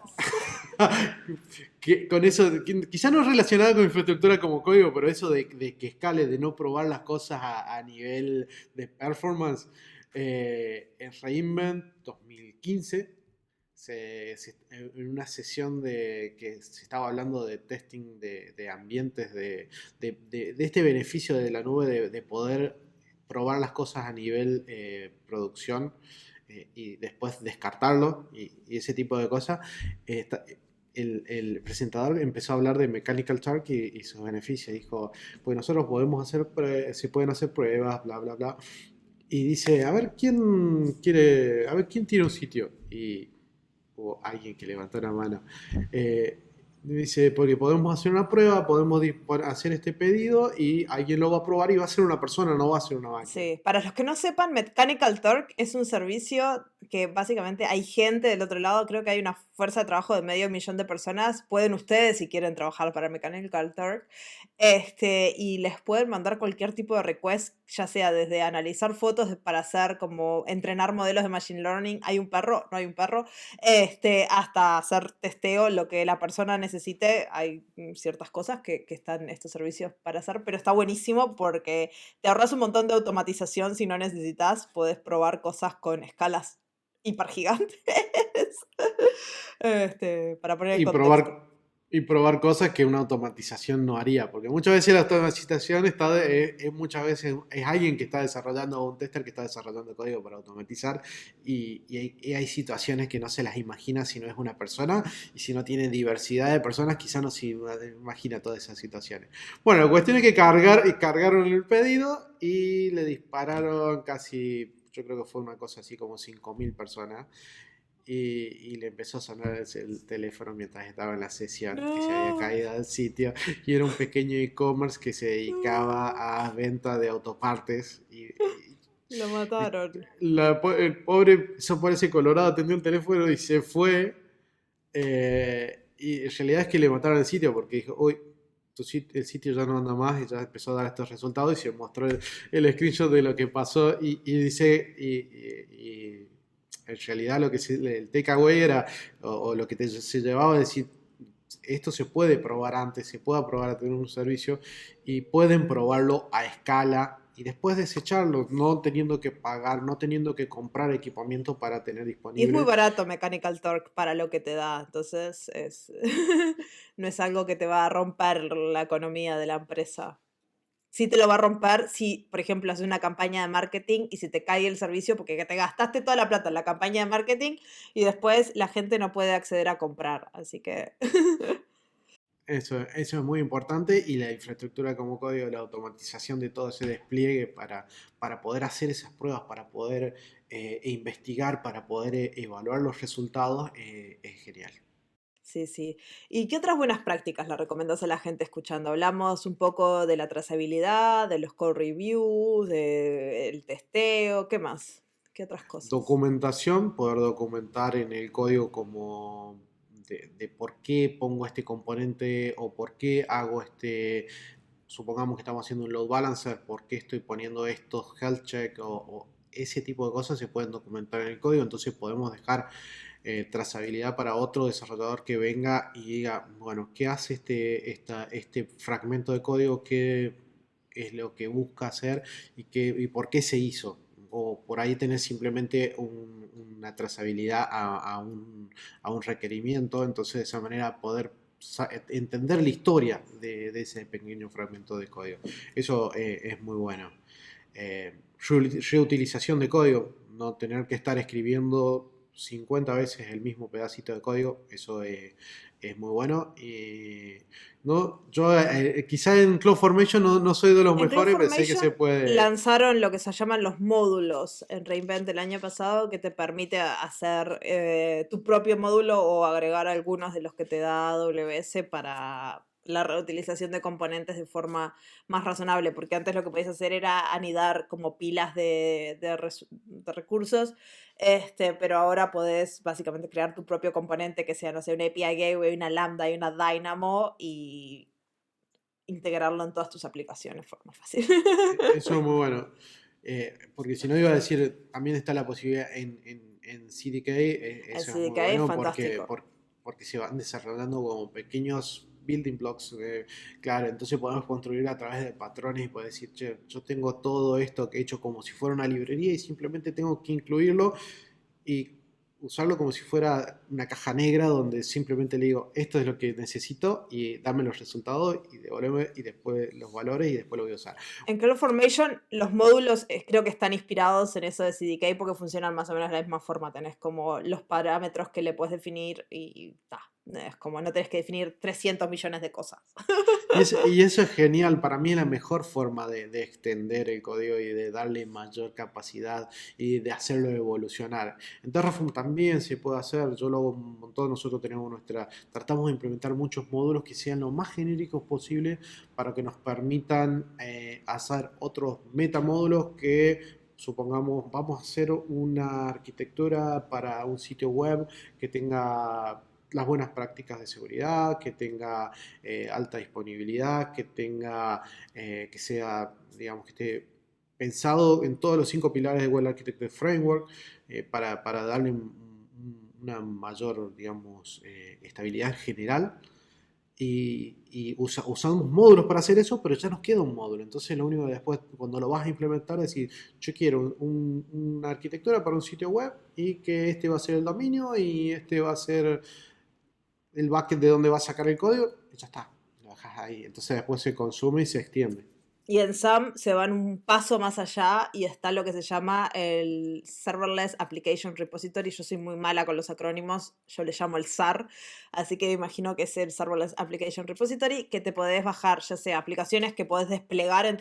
con eso, quizá no relacionado con infraestructura como código, pero eso de que escale, de no probar las cosas a nivel de performance. En Reinvent 2015, en una sesión que se estaba hablando de testing de ambientes, de este beneficio de la nube de poder probar las cosas a nivel producción y después descartarlo y ese tipo de cosas. eh, el presentador empezó a hablar de Mechanical Turk y sus beneficios. Dijo, pues nosotros podemos hacer, se pueden hacer pruebas, bla, bla, bla. Y dice, a ver quién quiere, a ver quién tiene un sitio. Y hubo alguien que levantó la mano. Eh, Dice, porque podemos hacer una prueba, podemos hacer este pedido y alguien lo va a probar y va a ser una persona, no va a ser una máquina. Sí, para los que no sepan, Mechanical Turk es un servicio que básicamente hay gente del otro lado, creo que hay una fuerza de trabajo de 500.000 de personas, pueden ustedes si quieren trabajar para Mechanical Turk, y les pueden mandar cualquier tipo de request, ya sea desde analizar fotos para hacer como entrenar modelos de Machine Learning, hay un perro, no hay un perro, hasta hacer testeo, lo que la persona necesite, hay ciertas cosas que están estos servicios para hacer, pero está buenísimo porque te ahorras un montón de automatización si no necesitas, puedes probar cosas con escalas hipergigantes. Para poner el Y contexto. Y probar cosas que una automatización no haría, porque muchas veces la automatización muchas veces es alguien que está desarrollando, o un tester que está desarrollando código para automatizar, y hay situaciones que no se las imagina si no es una persona, y si no tiene diversidad de personas, quizá no se imagina todas esas situaciones. Bueno, la cuestión es que cargaron el pedido y le dispararon casi, yo creo que fue una cosa así como 5.000 personas. Y le empezó a sonar el teléfono mientras estaba en la sesión, que se había No, caído al sitio, y era un pequeño e-commerce que se dedicaba no, a venta de autopartes. lo mataron. El pobre, eso parece colorado, atendió el teléfono y se fue. Y en realidad es que le mataron el sitio porque dijo, uy, el sitio ya no anda más, y ya empezó a dar estos resultados, y se mostró el screenshot de lo que pasó, y dice, y en realidad el takeaway era, o lo que se llevaba a decir, esto se puede probar antes, se puede probar a tener un servicio, y pueden probarlo a escala y después desecharlo, no teniendo que pagar, no teniendo que comprar equipamiento para tener Y es muy disponible. barato Mechanical Turk para lo que te da, entonces no es algo que te va a romper la economía de la empresa. Sí te lo va a romper si, por ejemplo, haces una campaña de marketing y se te cae el servicio porque te gastaste toda la plata en la campaña de marketing y después la gente no puede acceder a comprar. Así que Eso es muy importante, y la infraestructura como código, la automatización de todo ese despliegue para poder hacer esas pruebas, para poder investigar, para poder evaluar los resultados, es genial. sí, sí. ¿Y qué otras buenas prácticas le recomendás a la gente escuchando? Hablamos un poco de la trazabilidad, de los code reviews, del testeo, ¿qué más? ¿Qué otras cosas? Documentación, poder documentar en el código como de por qué pongo este componente, o por qué hago supongamos que estamos haciendo un load balancer, por qué estoy poniendo estos health check, o ese tipo de cosas se pueden documentar en el código, entonces podemos dejar trazabilidad para otro desarrollador que venga y diga, bueno, ¿qué hace este fragmento de código? ¿Qué es lo que busca hacer, y por qué se hizo? O por ahí tener simplemente una trazabilidad a un requerimiento, entonces de esa manera poder entender la historia de ese pequeño fragmento de código. Eso es muy bueno. Eh, Reutilización de código, no tener que estar escribiendo 50 veces el mismo pedacito de código, eso es muy bueno. Y no, yo quizá en CloudFormation no soy de los En mejores, pero sé que se CloudFormation puede. lanzaron lo que se llaman los módulos en reInvent el año pasado, que te permite hacer tu propio módulo o agregar algunos de los que te da AWS para la reutilización de componentes de forma más razonable, porque antes lo que podías hacer era anidar como pilas de recursos, pero ahora podés básicamente crear tu propio componente que sea, no sé, una API Gateway, una Lambda y una Dynamo y integrarlo en todas tus aplicaciones fue más fácil. Eso es muy bueno. Porque si no, iba a decir, también está la posibilidad en CDK, El eso es muy CDK es bueno porque, fantástico. porque se van desarrollando como pequeños building blocks. Claro, entonces podemos construir a través de patrones y poder decir, che, yo tengo todo esto que he hecho como si fuera una librería, y simplemente tengo que incluirlo y usarlo como si fuera una caja negra, donde simplemente le digo, esto es lo que necesito y dame los resultados y devuélveme, y después los valores, y después lo voy a usar. En CloudFormation los módulos creo que están inspirados en eso de CDK porque funcionan más o menos de la misma forma. Tenés como los parámetros que le puedes definir y ta. Es como no tenés que definir 300 millones de cosas. Y eso es genial, para mí es la mejor forma de extender el código y de darle mayor capacidad y de hacerlo evolucionar. En Terraform también se puede hacer, yo lo hago un montón, nosotros tratamos de implementar muchos módulos que sean lo más genéricos posible, para que nos permitan hacer otros metamódulos que, supongamos, vamos a hacer una arquitectura para un sitio web que tenga las buenas prácticas de seguridad, que tenga alta disponibilidad, que sea, digamos, que esté pensado en todos los 5 pilares de Well Architected Framework, para darle una mayor, digamos, estabilidad en general. Y usamos módulos para hacer eso, pero ya nos queda un módulo. Entonces lo único que después, cuando lo vas a implementar, es decir, yo quiero una arquitectura para un sitio web, y que este va a ser el dominio, y este va a ser el bucket de donde va a sacar el código y ya está, lo dejas ahí. Entonces después se consume y se extiende. Y en SAM se van un paso más allá y está lo que se llama el Serverless Application Repository. Yo soy muy mala con los acrónimos, yo le llamo el SAR, así que imagino que es el Serverless Application Repository, que te podés bajar, ya sea aplicaciones que podés desplegar a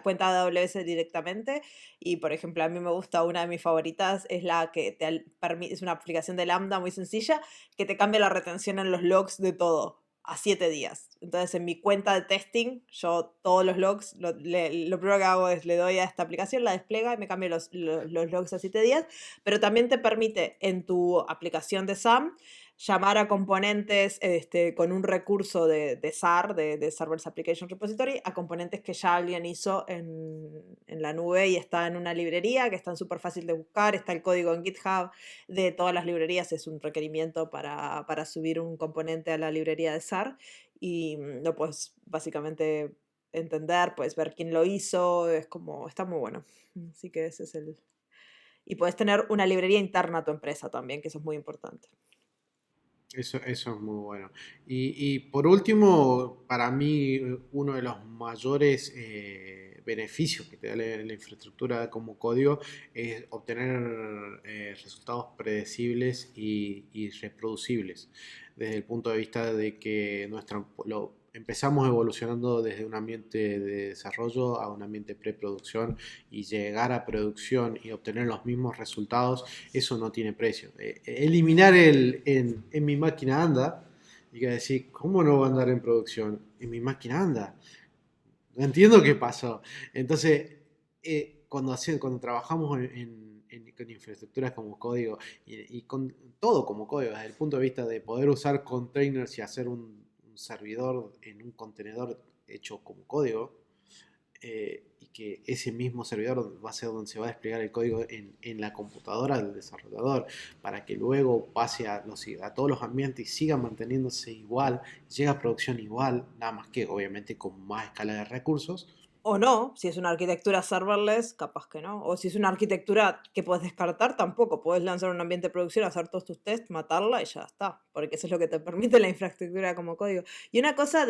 cuenta de AWS directamente. Y por ejemplo, a mí me gusta una de mis favoritas, es la que permite, es una aplicación de Lambda muy sencilla, que te cambia la retención en los logs de todo a 7 días. Entonces, en mi cuenta de testing, yo todos los logs, lo primero que hago es le doy a esta aplicación, la despliega y me cambia los logs a 7 días, pero también te permite en tu aplicación de SAM llamar a componentes con un recurso de SAR, de Serverless Application Repository, a componentes que ya alguien hizo en la nube y está en una librería que está súper fácil de buscar, está el código en GitHub de todas las librerías, es un requerimiento para subir un componente a la librería de SAR y lo puedes básicamente entender, puedes ver quién lo hizo, es como, está muy bueno. Así que ese es el... Y puedes tener una librería interna a tu empresa también, que eso es muy importante. Eso es muy bueno. Y por último, para mí, uno de los mayores beneficios que te da la infraestructura como código es obtener resultados predecibles y reproducibles. Desde el punto de vista de que empezamos evolucionando desde un ambiente de desarrollo a un ambiente de preproducción y llegar a producción y obtener los mismos resultados, eso no tiene precio. Eliminar en mi máquina anda, y que decir, ¿cómo no va a andar en producción? En mi máquina anda. No entiendo qué pasó. Entonces, cuando trabajamos con infraestructuras como código y con todo como código, desde el punto de vista de poder usar containers y hacer un servidor en un contenedor hecho como código, y que ese mismo servidor va a ser donde se va a desplegar el código en la computadora del desarrollador para que luego pase a todos los ambientes y siga manteniéndose igual, llega a producción igual, nada más que obviamente con más escala de recursos. O no, si es una arquitectura serverless, capaz que no. O si es una arquitectura que puedes descartar, tampoco. Puedes lanzar un ambiente de producción, hacer todos tus tests, matarla y ya está. Porque eso es lo que te permite la infraestructura como código. Y una cosa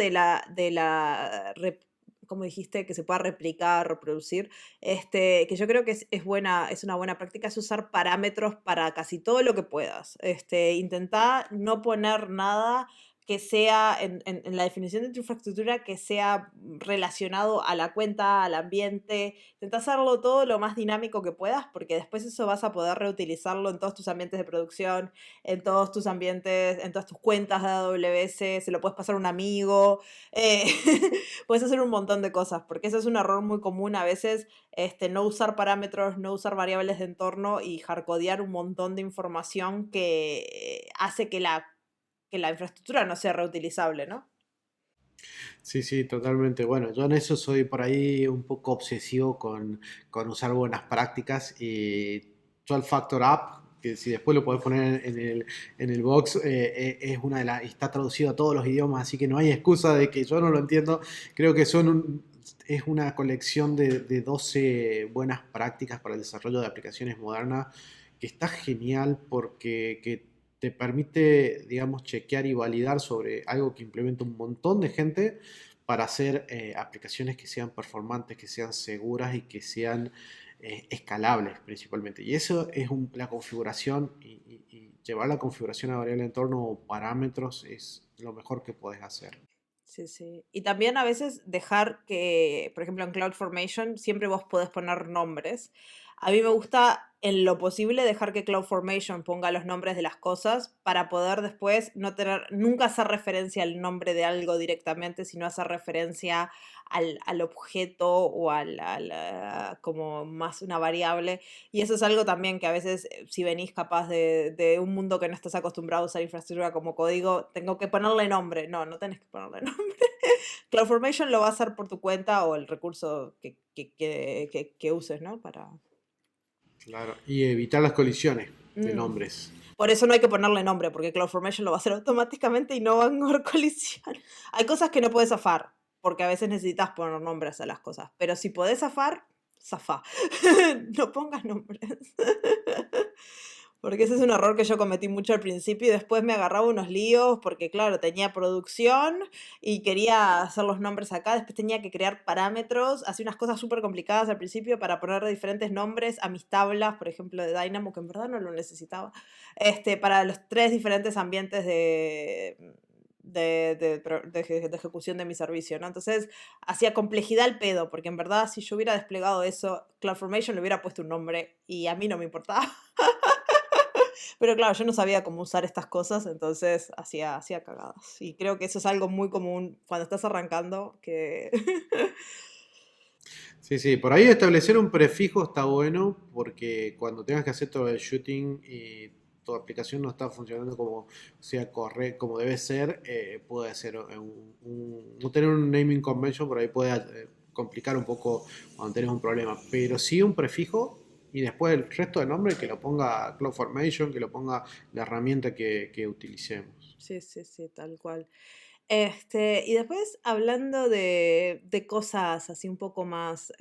como dijiste, que se pueda replicar, reproducir, que yo creo que es buena, es una buena práctica, es usar parámetros para casi todo lo que puedas. Intentá no poner nada que sea en la definición de tu infraestructura que sea relacionado a la cuenta, al ambiente. Intenta hacerlo todo lo más dinámico que puedas porque después eso vas a poder reutilizarlo en todos tus ambientes de producción, en todos tus ambientes, en todas tus cuentas de AWS, se lo puedes pasar a un amigo, eh, puedes hacer un montón de cosas porque eso es un error muy común a veces, no usar parámetros, no usar variables de entorno y hardcodear un montón de información que hace que la infraestructura no sea reutilizable, ¿no? Sí, sí, totalmente. Bueno, yo en eso soy por ahí un poco obsesivo con usar buenas prácticas y 12 Factor App, que si después lo podés poner en el box, es una de las, está traducido a todos los idiomas, así que no hay excusa de que yo no lo entiendo. Creo que es una colección de 12 buenas prácticas para el desarrollo de aplicaciones modernas que está genial porque te permite, digamos, chequear y validar sobre algo que implementa un montón de gente para hacer aplicaciones que sean performantes, que sean seguras y que sean escalables principalmente. Y eso es la configuración y llevar la configuración a variable de entorno o parámetros es lo mejor que puedes hacer. Sí, sí. Y también a veces dejar que, por ejemplo, en CloudFormation siempre vos podés poner nombres. A mí me gusta en lo posible dejar que CloudFormation ponga los nombres de las cosas para poder después no tener, nunca hacer referencia al nombre de algo directamente, sino hacer referencia al objeto o como más una variable. Y eso es algo también que a veces, si venís capaz de un mundo que no estás acostumbrado a usar infraestructura como código, tengo que ponerle nombre. No, no tenés que ponerle nombre. CloudFormation lo va a hacer por tu cuenta o el recurso que uses, ¿no? Claro. Y evitar las colisiones de Mm. nombres. Por eso no hay que ponerle nombre, porque CloudFormation lo va a hacer automáticamente y no va a haber colisión. Hay cosas que no puedes zafar, porque a veces necesitas poner nombres a las cosas. Pero si podés zafar, zafá. No pongas nombres. Porque ese es un error que yo cometí mucho al principio y después me agarraba unos líos porque, claro, tenía producción y quería hacer los nombres acá, después tenía que crear parámetros, hacía unas cosas súper complicadas al principio para poner diferentes nombres a mis tablas, por ejemplo, de Dynamo, que en verdad no lo necesitaba, para los tres diferentes ambientes de ejecución de mi servicio, ¿no? Entonces, hacía complejidad al pedo, porque en verdad si yo hubiera desplegado eso, CloudFormation le hubiera puesto un nombre y a mí no me importaba. Pero claro, yo no sabía cómo usar estas cosas, entonces hacía cagadas. Y creo que eso es algo muy común cuando estás arrancando, que... Sí, sí, por ahí establecer un prefijo está bueno porque cuando tengas que hacer todo el shooting y tu aplicación no está funcionando como sea como debe ser, puede ser no tener un naming convention por ahí puede complicar un poco cuando tenés un problema, pero sí un prefijo y después el resto de nombre que lo ponga CloudFormation, que lo ponga la herramienta que utilicemos. Sí, sí, sí, tal cual. Y después hablando de cosas así un poco más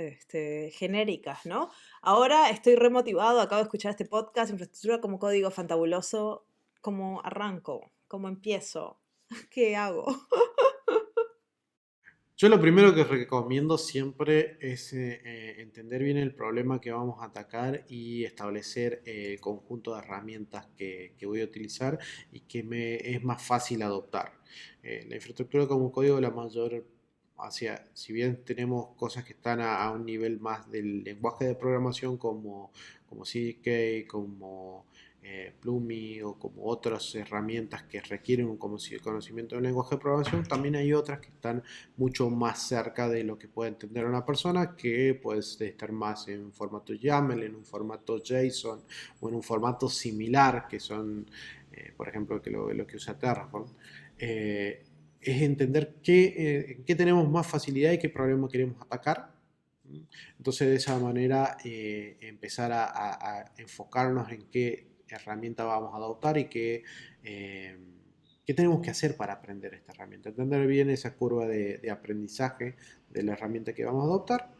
genéricas, ¿no? Ahora estoy remotivado, acabo de escuchar este podcast, infraestructura como código fantabuloso. ¿Cómo arranco? ¿Cómo empiezo? ¿Qué hago? Yo lo primero que recomiendo siempre es entender bien el problema que vamos a atacar y establecer el conjunto de herramientas que voy a utilizar y que me es más fácil adoptar. La infraestructura como código, la mayor, si bien tenemos cosas que están a un nivel más del lenguaje de programación como CDK, como Plumi o como otras herramientas que requieren un conocimiento del lenguaje de programación, también hay otras que están mucho más cerca de lo que puede entender una persona, que puede estar más en formato YAML, en un formato JSON o en un formato similar, que son, por ejemplo, lo que usa Terraform. Es entender en qué tenemos más facilidad y qué problema queremos atacar. Entonces, de esa manera, empezar a enfocarnos en qué herramienta vamos a adoptar y qué tenemos que hacer para aprender esta herramienta. Entender bien esa curva de aprendizaje de la herramienta que vamos a adoptar.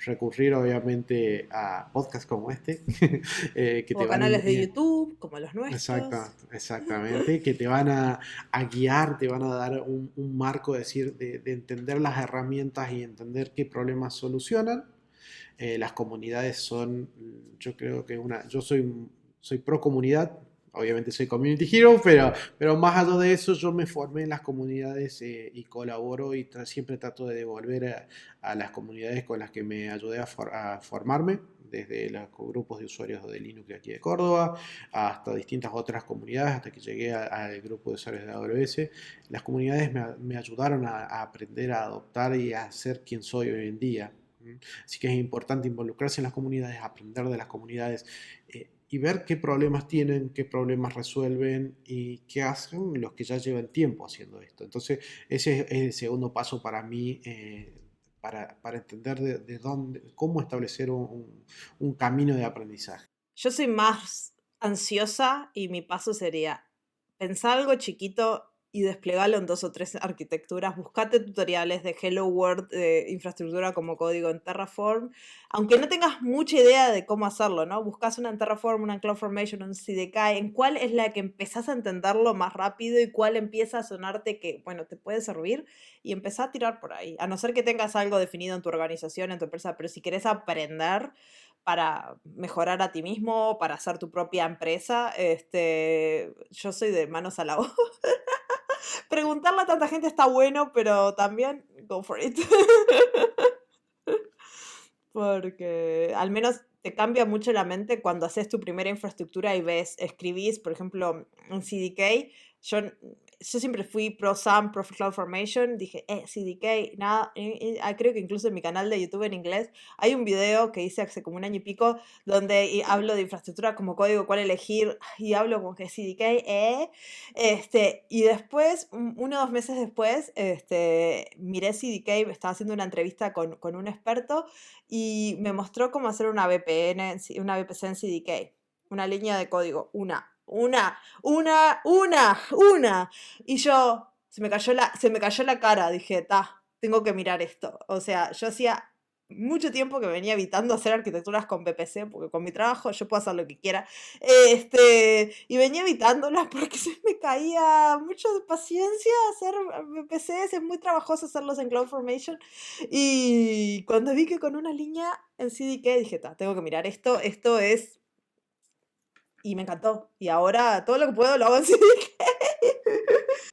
Recurrir obviamente a podcasts como este, que te O van canales de YouTube, como los nuestros. exactamente, que te van a guiar, te van a dar un marco de entender las herramientas y entender qué problemas solucionan. Las comunidades son, yo creo que yo soy pro comunidad, obviamente soy community hero, pero más allá de eso yo me formé en las comunidades y colaboro y siempre trato de devolver a las comunidades con las que me ayudé a formarme, desde los grupos de usuarios de Linux aquí de Córdoba hasta distintas otras comunidades, hasta que llegué al grupo de usuarios de AWS. Las comunidades me ayudaron a aprender, a adoptar y a ser quien soy hoy en día. Así que es importante involucrarse en las comunidades, aprender de las comunidades y ver qué problemas tienen, qué problemas resuelven y qué hacen los que ya llevan tiempo haciendo esto. Entonces, ese es el segundo paso para mí, para entender de dónde, cómo establecer un camino de aprendizaje. Yo soy más ansiosa y mi paso sería pensar algo chiquito y desplegarlo en 2 o 3 arquitecturas. Buscate tutoriales de Hello World, de infraestructura como código en Terraform, aunque no tengas mucha idea de cómo hacerlo, ¿no? Buscas una en Terraform, una en CloudFormation, un CDK, en cuál es la que empezás a entenderlo más rápido y cuál empieza a sonarte que, bueno, te puede servir y empezá a tirar por ahí. A no ser que tengas algo definido en tu organización, en tu empresa, pero si querés aprender para mejorar a ti mismo, para hacer tu propia empresa, yo soy de manos a la obra. Preguntarle a tanta gente está bueno, pero también go for it. Porque al menos te cambia mucho la mente cuando haces tu primera infraestructura y escribís, por ejemplo, en CDK. Yo siempre fui pro SAM, pro CloudFormation. Dije, CDK, nada. Creo que incluso en mi canal de YouTube en inglés hay un video que hice hace como un año y pico donde hablo de infraestructura como código, cuál elegir, y hablo como que CDK, y después, 1 o 2 meses después, miré CDK, estaba haciendo una entrevista con un experto y me mostró cómo hacer una VPN, una VPC en CDK, una línea de código, una. Y yo, se me cayó la cara, dije, tengo que mirar esto. O sea, yo hacía mucho tiempo que venía evitando hacer arquitecturas con VPC, porque con mi trabajo yo puedo hacer lo que quiera. Y venía evitándolas porque se me caía mucho de paciencia hacer VPCs, es muy trabajoso hacerlos en CloudFormation. Y cuando vi que con una línea en CDK dije, tengo que mirar esto es... Y me encantó. Y ahora todo lo que puedo lo hago en CDK.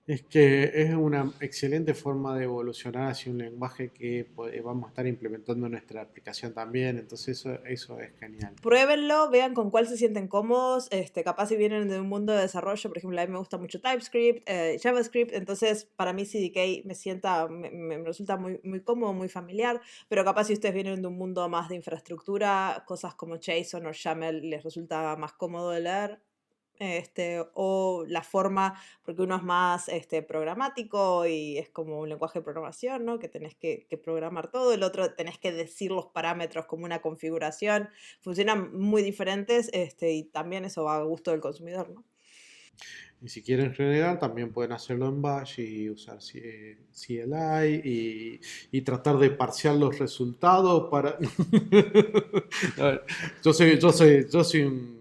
Es que es una excelente forma de evolucionar hacia un lenguaje que vamos a estar implementando en nuestra aplicación también, entonces eso es genial. Pruébenlo, vean con cuál se sienten cómodos, capaz si vienen de un mundo de desarrollo, por ejemplo, a mí me gusta mucho TypeScript, JavaScript, entonces para mí CDK me resulta muy cómodo, muy familiar, pero capaz si ustedes vienen de un mundo más de infraestructura, cosas como JSON o YAML les resulta más cómodo de leer, o la forma, porque uno es más programático y es como un lenguaje de programación, ¿no? Que tenés que programar todo, el otro tenés que decir los parámetros como una configuración, funcionan muy diferentes, y también eso va a gusto del consumidor, ¿no? Y si quieren renegar, también pueden hacerlo en Bash y usar CLI y tratar de parsear los resultados para... A ver, yo soy un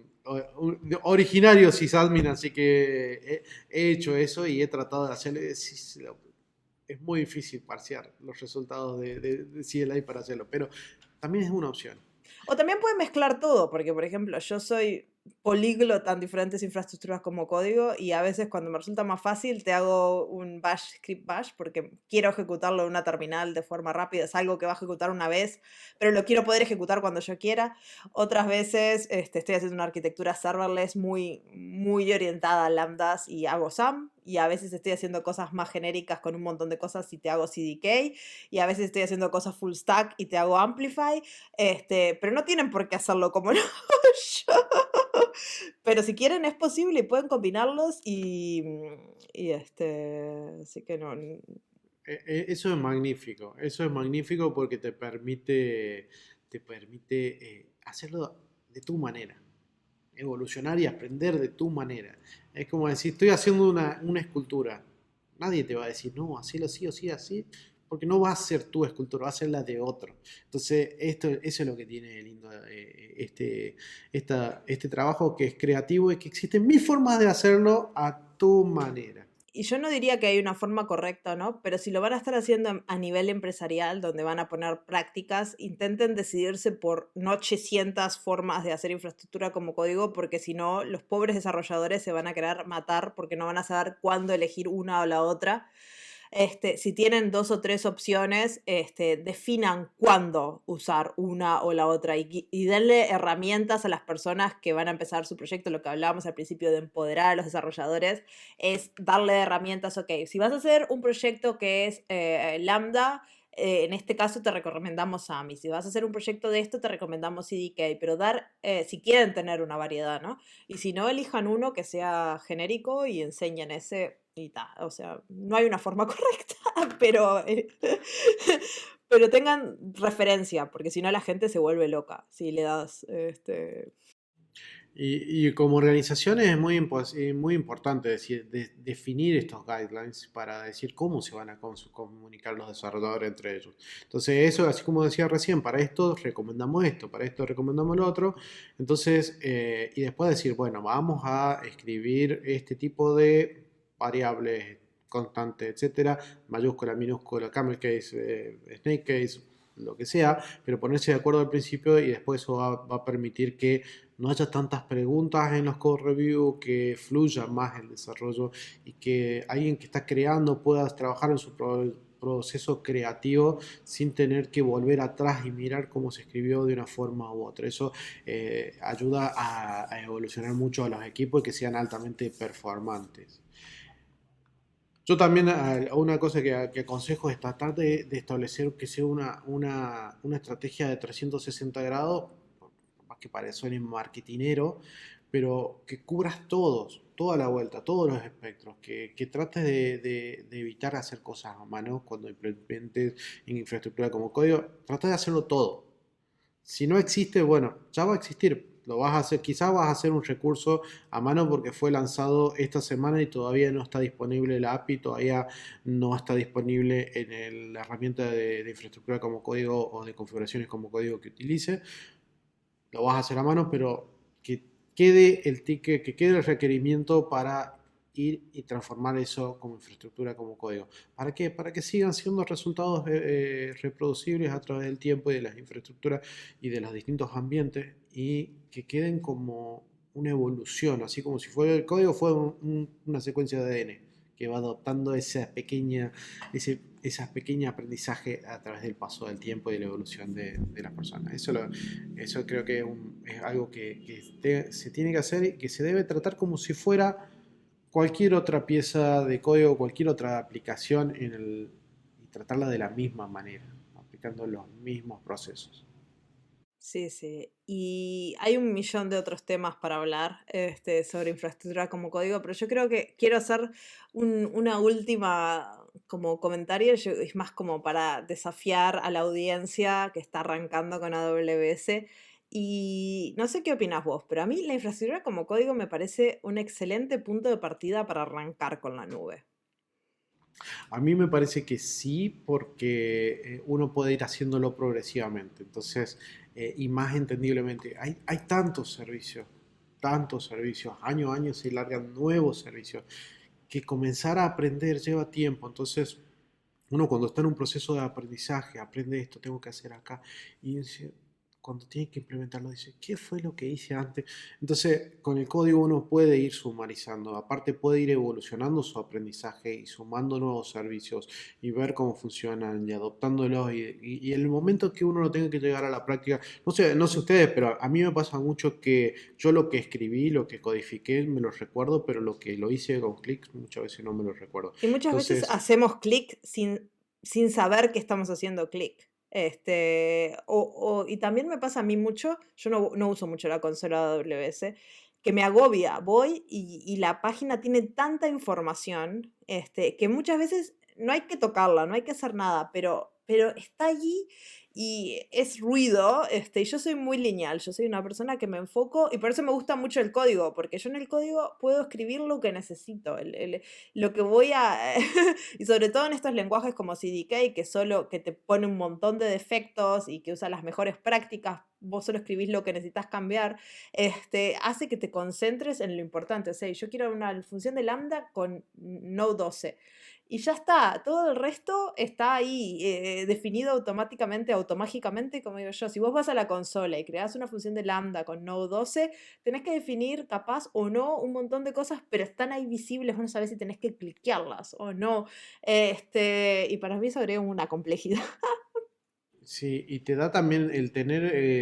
originario sysadmin, así que he hecho eso y he tratado de hacerlo. Es muy difícil parsear los resultados de CLI para hacerlo, pero también es una opción. O también pueden mezclar todo, porque por ejemplo, yo soy políglota en diferentes infraestructuras como código y a veces cuando me resulta más fácil te hago un bash, script bash, porque quiero ejecutarlo en una terminal de forma rápida, es algo que va a ejecutar una vez, pero lo quiero poder ejecutar cuando yo quiera. Otras veces estoy haciendo una arquitectura serverless muy orientada a lambdas y hago SAM, y a veces estoy haciendo cosas más genéricas con un montón de cosas y te hago CDK, y a veces estoy haciendo cosas full stack y te hago Amplify, pero no tienen por qué hacerlo como lo hago yo. Pero si quieren es posible y pueden combinarlos así que no. Eso es magnífico porque te permite hacerlo de tu manera, evolucionar y aprender de tu manera. Es como decir, estoy haciendo una escultura. Nadie te va a decir, no, hacelo así o sí, así, porque no va a ser tu escultura, va a ser la de otro. Entonces, eso es lo que tiene lindo este trabajo que es creativo y que existen mil formas de hacerlo a tu manera. Y yo no diría que hay una forma correcta, ¿no? Pero si lo van a estar haciendo a nivel empresarial, donde van a poner prácticas, intenten decidirse por no 800 formas de hacer infraestructura como código, porque si no, los pobres desarrolladores se van a querer matar porque no van a saber cuándo elegir una o la otra. Si tienen dos o tres opciones, definan cuándo usar una o la otra y denle herramientas a las personas que van a empezar su proyecto. Lo que hablábamos al principio de empoderar a los desarrolladores es darle herramientas. Ok, si vas a hacer un proyecto que es Lambda, en este caso te recomendamos SAM, y si vas a hacer un proyecto de esto te recomendamos CDK, pero si quieren tener una variedad, ¿no? Y si no, elijan uno que sea genérico y enseñen ese y ta. O sea, no hay una forma correcta, pero, tengan referencia, porque si no la gente se vuelve loca si le das Y como organizaciones es muy importante definir estos guidelines para decir cómo se van a comunicar los desarrolladores entre ellos. Entonces eso, así como decía recién, para esto recomendamos esto, para esto recomendamos lo otro. Entonces, y después decir, bueno, vamos a escribir este tipo de variables constantes, etcétera, mayúscula, minúscula, camel case, snake case, lo que sea, pero ponerse de acuerdo al principio y después eso va a permitir que no haya tantas preguntas en los code review, que fluya más el desarrollo y que alguien que está creando pueda trabajar en su proceso creativo sin tener que volver atrás y mirar cómo se escribió de una forma u otra. Eso ayuda a evolucionar mucho a los equipos y que sean altamente performantes. Yo también una cosa que aconsejo es tratar de establecer que sea una estrategia de 360 grados, más que para suene marketinero, pero que cubras toda la vuelta, todos los espectros, que trates de evitar hacer cosas a mano cuando implementes en infraestructura como código, trata de hacerlo todo. Si no existe, bueno, ya va a existir. Lo vas a hacer, quizás vas a hacer un recurso a mano porque fue lanzado esta semana y todavía no está disponible la API, todavía no está disponible en la herramienta de infraestructura como código o de configuraciones como código que utilice. Lo vas a hacer a mano, pero que quede el ticket, que quede el requerimiento para ir y transformar eso como infraestructura, como código. ¿Para qué? Para que sigan siendo resultados reproducibles a través del tiempo y de las infraestructuras y de los distintos ambientes y que queden como una evolución, así como si fuera el código fuera una secuencia de ADN que va adoptando ese pequeño aprendizaje a través del paso del tiempo y de la evolución de las personas. Eso creo que es algo que se tiene que hacer y que se debe tratar como si fuera cualquier otra pieza de código, cualquier otra aplicación y tratarla de la misma manera, aplicando los mismos procesos. Sí, sí. Y hay un millón de otros temas para hablar sobre infraestructura como código, pero yo creo que quiero hacer una última como comentario, es más como para desafiar a la audiencia que está arrancando con AWS. Y no sé qué opinas vos, pero a mí la infraestructura como código me parece un excelente punto de partida para arrancar con la nube. A mí me parece que sí, porque uno puede ir haciéndolo progresivamente. Entonces, y más entendiblemente, hay tantos servicios, año a año se largan nuevos servicios, que comenzar a aprender lleva tiempo. Entonces, uno cuando está en un proceso de aprendizaje, aprende esto, tengo que hacer acá, y cuando tiene que implementarlo, dice, ¿qué fue lo que hice antes? Entonces, con el código uno puede ir sumarizando, aparte puede ir evolucionando su aprendizaje y sumando nuevos servicios y ver cómo funcionan y adoptándolos y en el momento que uno no tenga que llegar a la práctica, no sé ustedes, pero a mí me pasa mucho que yo lo que escribí, lo que codifiqué, me lo recuerdo, pero lo que lo hice con clics muchas veces no me lo recuerdo. Y muchas veces Entonces, hacemos clic sin saber que estamos haciendo clic. Y también me pasa a mí mucho, yo no uso mucho la consola de AWS, que me agobia. Voy y la página tiene tanta información, que muchas veces no hay que tocarla, no hay que hacer nada, pero está allí y es ruido, y yo soy muy lineal, yo soy una persona que me enfoco y por eso me gusta mucho el código, porque yo en el código puedo escribir lo que necesito, lo que voy a... y sobre todo en estos lenguajes como CDK, que te pone un montón de defectos y que usa las mejores prácticas, vos solo escribís lo que necesitas cambiar, hace que te concentres en lo importante. O sea, yo quiero una función de lambda con Node 12. Y ya está, todo el resto está ahí definido automáticamente, automágicamente, como digo yo. Si vos vas a la consola y creás una función de lambda con Node 12, tenés que definir capaz o no un montón de cosas, pero están ahí visibles, vos no sabés si tenés que cliquearlas o no. Y para mí eso agrega una complejidad. sí, y te da también el tener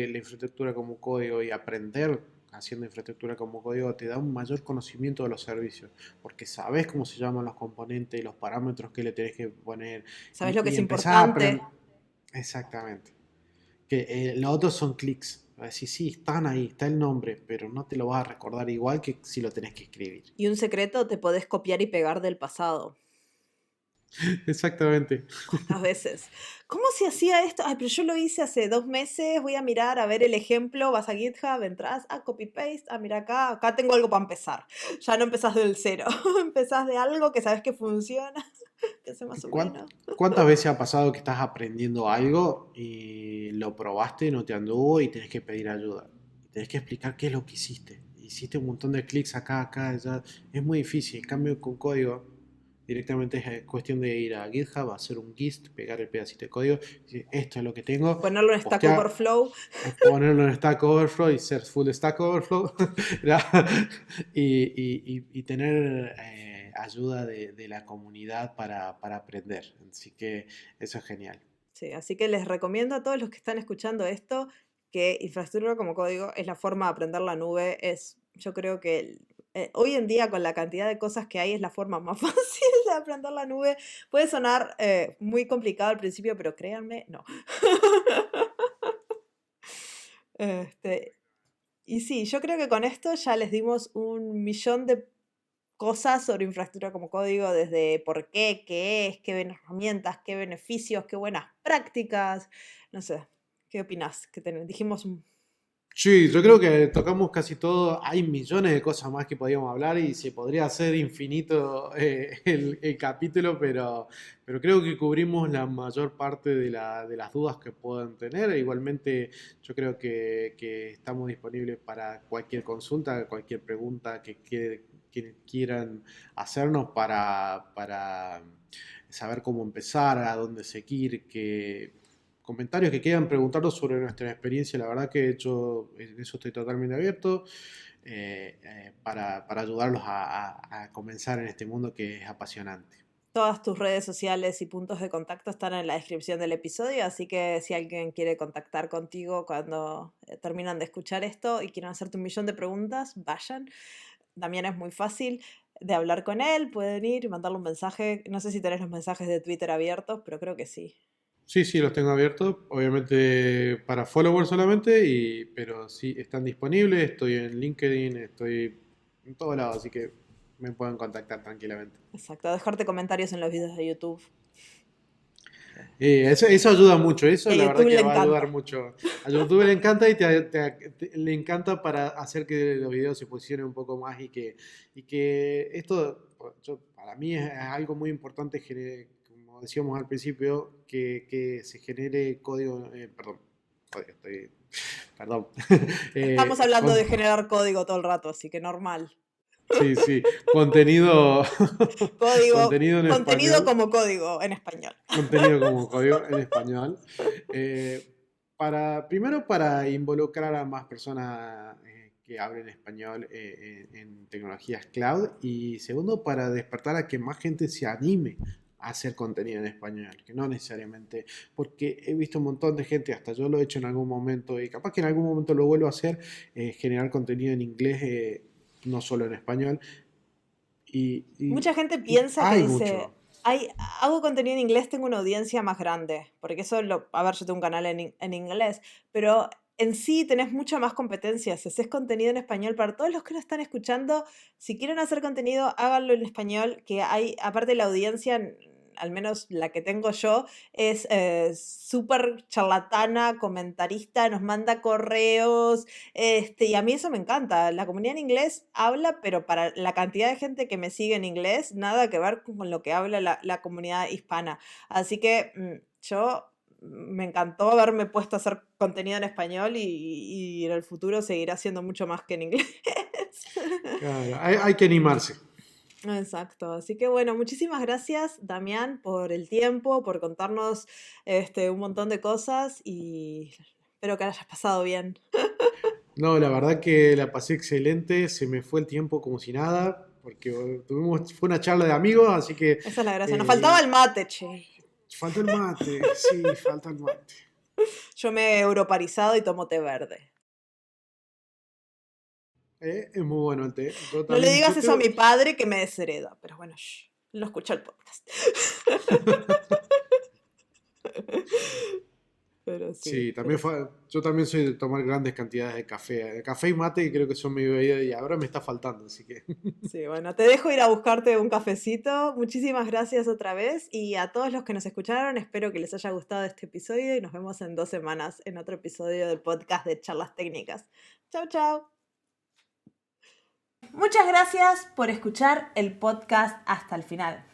la infraestructura como código y aprender haciendo infraestructura como código, te da un mayor conocimiento de los servicios, porque sabes cómo se llaman los componentes y los parámetros que le tenés que poner, ¿Sabés lo que y es empezás a aprender. importante? Exactamente. Que los otros son clics. A decir, sí, están ahí, está el nombre, pero no te lo vas a recordar igual que si lo tenés que escribir. Y un secreto te podés copiar y pegar del pasado. Exactamente. ¿Cuántas veces? ¿Cómo se hacía esto? Ay, pero yo lo hice hace 2 meses, voy a mirar a ver el ejemplo, vas a GitHub, entras, copy-paste, mira acá tengo algo para empezar. Ya no empezás del cero, empezás de algo que sabes que funciona, que sé más o menos. ¿Cuántas veces ha pasado que estás aprendiendo algo y lo probaste, no te anduvo y tenés que pedir ayuda? Y tenés que explicar qué es lo que hiciste. Hiciste un montón de clics acá, acá, allá. Es muy difícil. En cambio, con código, directamente es cuestión de ir a GitHub, hacer un gist, pegar el pedacito de código, decir, esto es lo que tengo, Ponerlo en Stack postear, Overflow. ponerlo en Stack Overflow y ser full Stack Overflow y tener ayuda de la comunidad para aprender. Así que eso es genial. Sí, así que les recomiendo a todos los que están escuchando esto que infraestructura como código es la forma de aprender la nube. Yo creo que hoy en día con la cantidad de cosas que hay es la forma más fácil de aprender la nube. Puede sonar muy complicado al principio, pero créanme, no. Este, y sí, yo creo que con esto ya les dimos un millón de cosas sobre infraestructura como código, desde por qué es, qué herramientas, qué beneficios, qué buenas prácticas. No sé, ¿qué opinas? Dijimos Sí, yo creo que tocamos casi todo. Hay millones de cosas más que podíamos hablar y se podría hacer infinito el capítulo, pero creo que cubrimos la mayor parte de las dudas que puedan tener. E igualmente, yo creo que estamos disponibles para cualquier consulta, cualquier pregunta que quieran hacernos para saber cómo empezar, a dónde seguir, comentarios que quieran preguntarnos sobre nuestra experiencia. La verdad que yo en eso estoy totalmente abierto para ayudarlos a comenzar en este mundo que es apasionante. Todas tus redes sociales y puntos de contacto están en la descripción del episodio, así que si alguien quiere contactar contigo cuando terminan de escuchar esto y quieren hacerte un millón de preguntas, vayan. También es muy fácil de hablar con él, pueden ir y mandarle un mensaje. No sé si tenés los mensajes de Twitter abiertos, pero creo que sí. Sí, sí, los tengo abiertos, obviamente para followers solamente, pero sí están disponibles. Estoy en LinkedIn, estoy en todos lados, así que me pueden contactar tranquilamente. Exacto, dejarte comentarios en los videos de YouTube. Eso ayuda mucho, eso Que a la verdad YouTube que le va a ayudar encanta. mucho. A YouTube le encanta y le encanta para hacer que los videos se posicionen un poco más y que esto, para mí es algo muy importante, como decíamos al principio, que se genere código, perdón, código, perdón. Estamos Eh, hablando con- de generar código todo el rato, así que normal. sí, sí, contenido, Código, contenido en contenido español. como código en español. Contenido como código en español. eh, primero para involucrar a más personas que hablen español en tecnologías cloud y segundo para despertar a que más gente se anime a hacer contenido en español, que no necesariamente, porque he visto un montón de gente, hasta yo lo he hecho en algún momento y capaz que en algún momento lo vuelvo a hacer, generar contenido en inglés, no solo en español, y, y- Mucha gente y piensa que hay dice, mucho. "Ay, hago contenido en inglés, tengo una audiencia más grande, porque eso a ver, yo tengo un canal en inglés, pero en sí tenés mucha más competencia. Si haces contenido en español, para todos los que nos están escuchando, si quieren hacer contenido, háganlo en español, que hay, aparte de la audiencia, al menos la que tengo yo, es súper charlatana, comentarista, nos manda correos, y a mí eso me encanta. La comunidad en inglés habla, pero para la cantidad de gente que me sigue en inglés, nada que ver con lo que habla la comunidad hispana. Así que yo me encantó haberme puesto a hacer contenido en español y en el futuro seguiré haciendo mucho más que en inglés. Claro, hay que animarse. Exacto. Así que bueno, muchísimas gracias, Damián, por el tiempo, por contarnos un montón de cosas y espero que hayas pasado bien. No, la verdad que la pasé excelente, se me fue el tiempo como si nada, porque fue una charla de amigos, así que Esa es la gracia. Nos faltaba eh, el mate, che. falta el mate, sí, falta el mate. Yo me he europarizado y tomo té verde. Es muy bueno el té. Yo No le también, digas eso a mi padre que me deshereda, pero bueno, shh, él no escucha el podcast. Pero sí, sí, pero sí. yo también soy de tomar grandes cantidades de café. Café y mate creo que son mi bebida y ahora me está faltando, así que Sí, bueno, te dejo ir a buscarte un cafecito. Muchísimas gracias otra vez y a todos los que nos escucharon, espero que les haya gustado este episodio y nos vemos en 2 semanas en otro episodio del podcast de Charlas Técnicas. Chao, chao. Muchas gracias por escuchar el podcast hasta el final.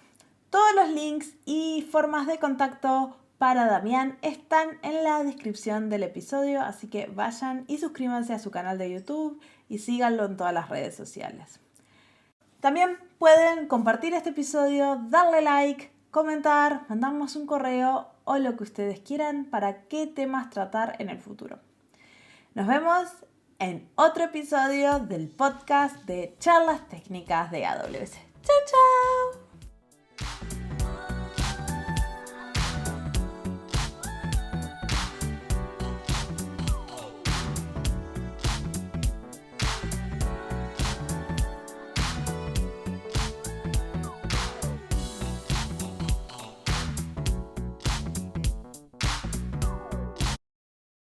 Todos los links y formas de contacto para Damián están en la descripción del episodio, así que vayan y suscríbanse a su canal de YouTube y síganlo en todas las redes sociales. También pueden compartir este episodio, darle like, comentar, mandarnos un correo o lo que ustedes quieran para qué temas tratar en el futuro. Nos vemos en otro episodio del podcast de Charlas Técnicas de AWS. ¡Chao, chao!